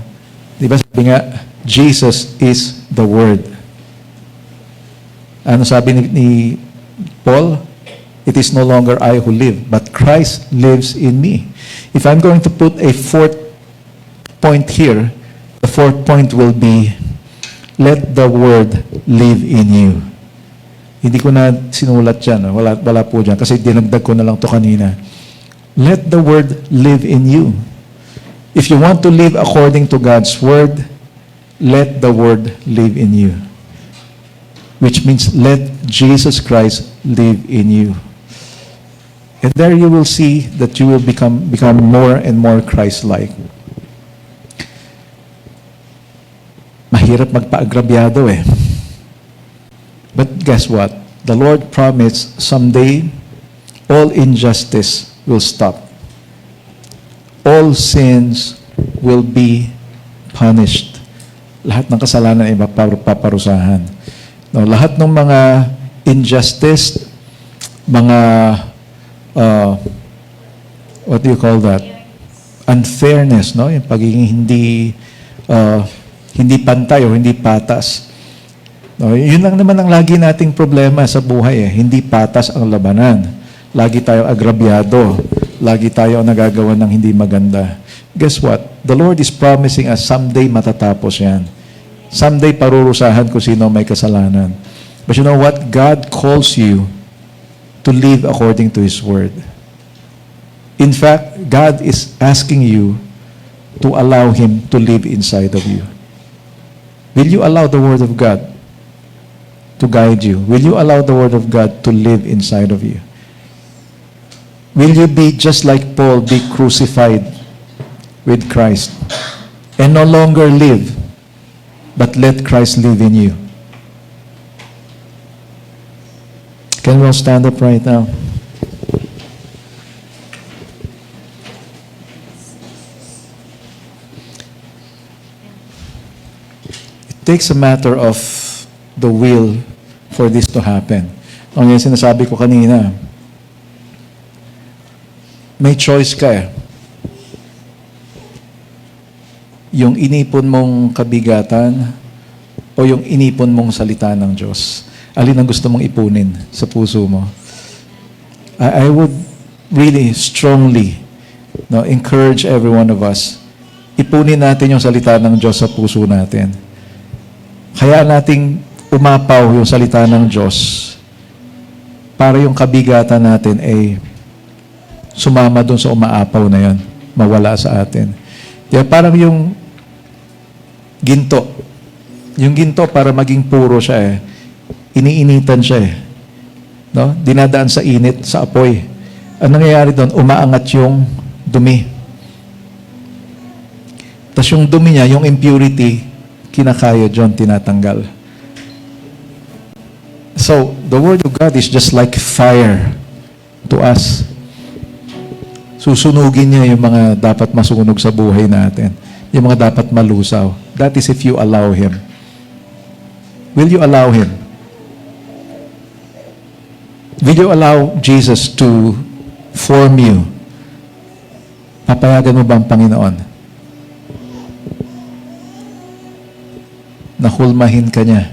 di ba sabi nga, Jesus is the Word. Ano sabi ni Paul? It is no longer I who live, but Christ lives in me. If I'm going to put a fourth point here, the fourth point will be, let the Word live in you. Hindi ko na sinulat yan. Wala po dyan. Kasi dinagdag ko na lang to kanina. Let the Word live in you. If you want to live according to God's Word, let the Word live in you. Which means let Jesus Christ live in you. And there you will see that you will become more and more Christ-like. Mahirap magpa-agrabyado eh. But guess what? The Lord promised someday all injustice will stop. All sins will be punished. Lahat ng kasalanan ay paparusahan. No, lahat ng mga injustice, mga what do you call that? Unfairness, no? Yung pagiging hindi pantay o hindi patas. No, yun lang naman ang lagi nating problema sa buhay eh. Hindi patas ang labanan. Lagi tayo agrabyado. Lagi tayo nagagawa ng hindi maganda. Guess what? The Lord is promising us someday matatapos yan. Someday parurusahan kung sino may kasalanan. But you know what? God calls you to live according to His Word. In fact, God is asking you to allow Him to live inside of you. Will you allow the Word of God to guide you? Will you allow the Word of God to live inside of you? Will you be just like Paul, be crucified with Christ and no longer live, but let Christ live in you? Can we all stand up right now? It takes a matter of the will for this to happen. Ang yung sinasabi ko kanina, may choice ka eh. Yung inipon mong kabigatan o yung inipon mong salita ng Diyos. Alin ang gusto mong ipunin sa puso mo? I would really strongly encourage every one of us, ipunin natin yung salita ng Diyos sa puso natin. Kaya nating umapaw yung salita ng Diyos para yung kabigatan natin ay sumama doon sa umaapaw na yon, mawala sa atin. Kaya parang yung ginto. Yung ginto para maging puro siya eh. Iniinitan siya eh. No? Dinadaan sa init, sa apoy. Ang nangyayari doon, umaangat yung dumi. Tapos yung dumi niya, yung impurity, kinakaya John, tinatanggal. So, the Word of God is just like fire to us. Susunugin niya yung mga dapat masunog sa buhay natin. Yung mga dapat malusaw. That is if you allow Him. Will you allow Him? Will you allow Jesus to form you? Papayagan mo ba ang Panginoon? Nahulmahin ka niya.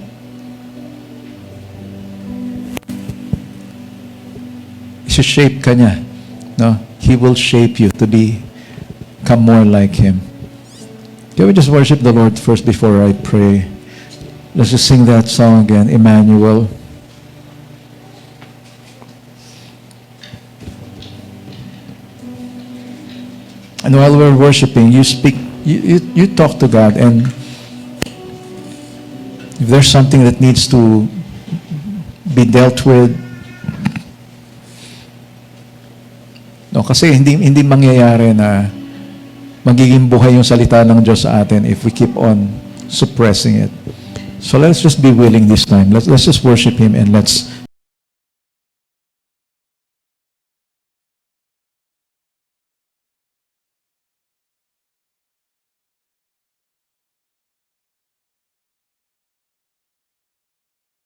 Isi-shape ka niya. No? He will shape you to become more like Him. Can we just worship the Lord first before I pray? Let's just sing that song again, Emmanuel. And while we're worshiping, you speak, you talk to God, and if there's something that needs to be dealt with, no, kasi hindi mangyayari na magiging buhay yung salita ng Diyos sa atin if we keep on suppressing it. So let's just be willing this time. Let's just worship Him and let's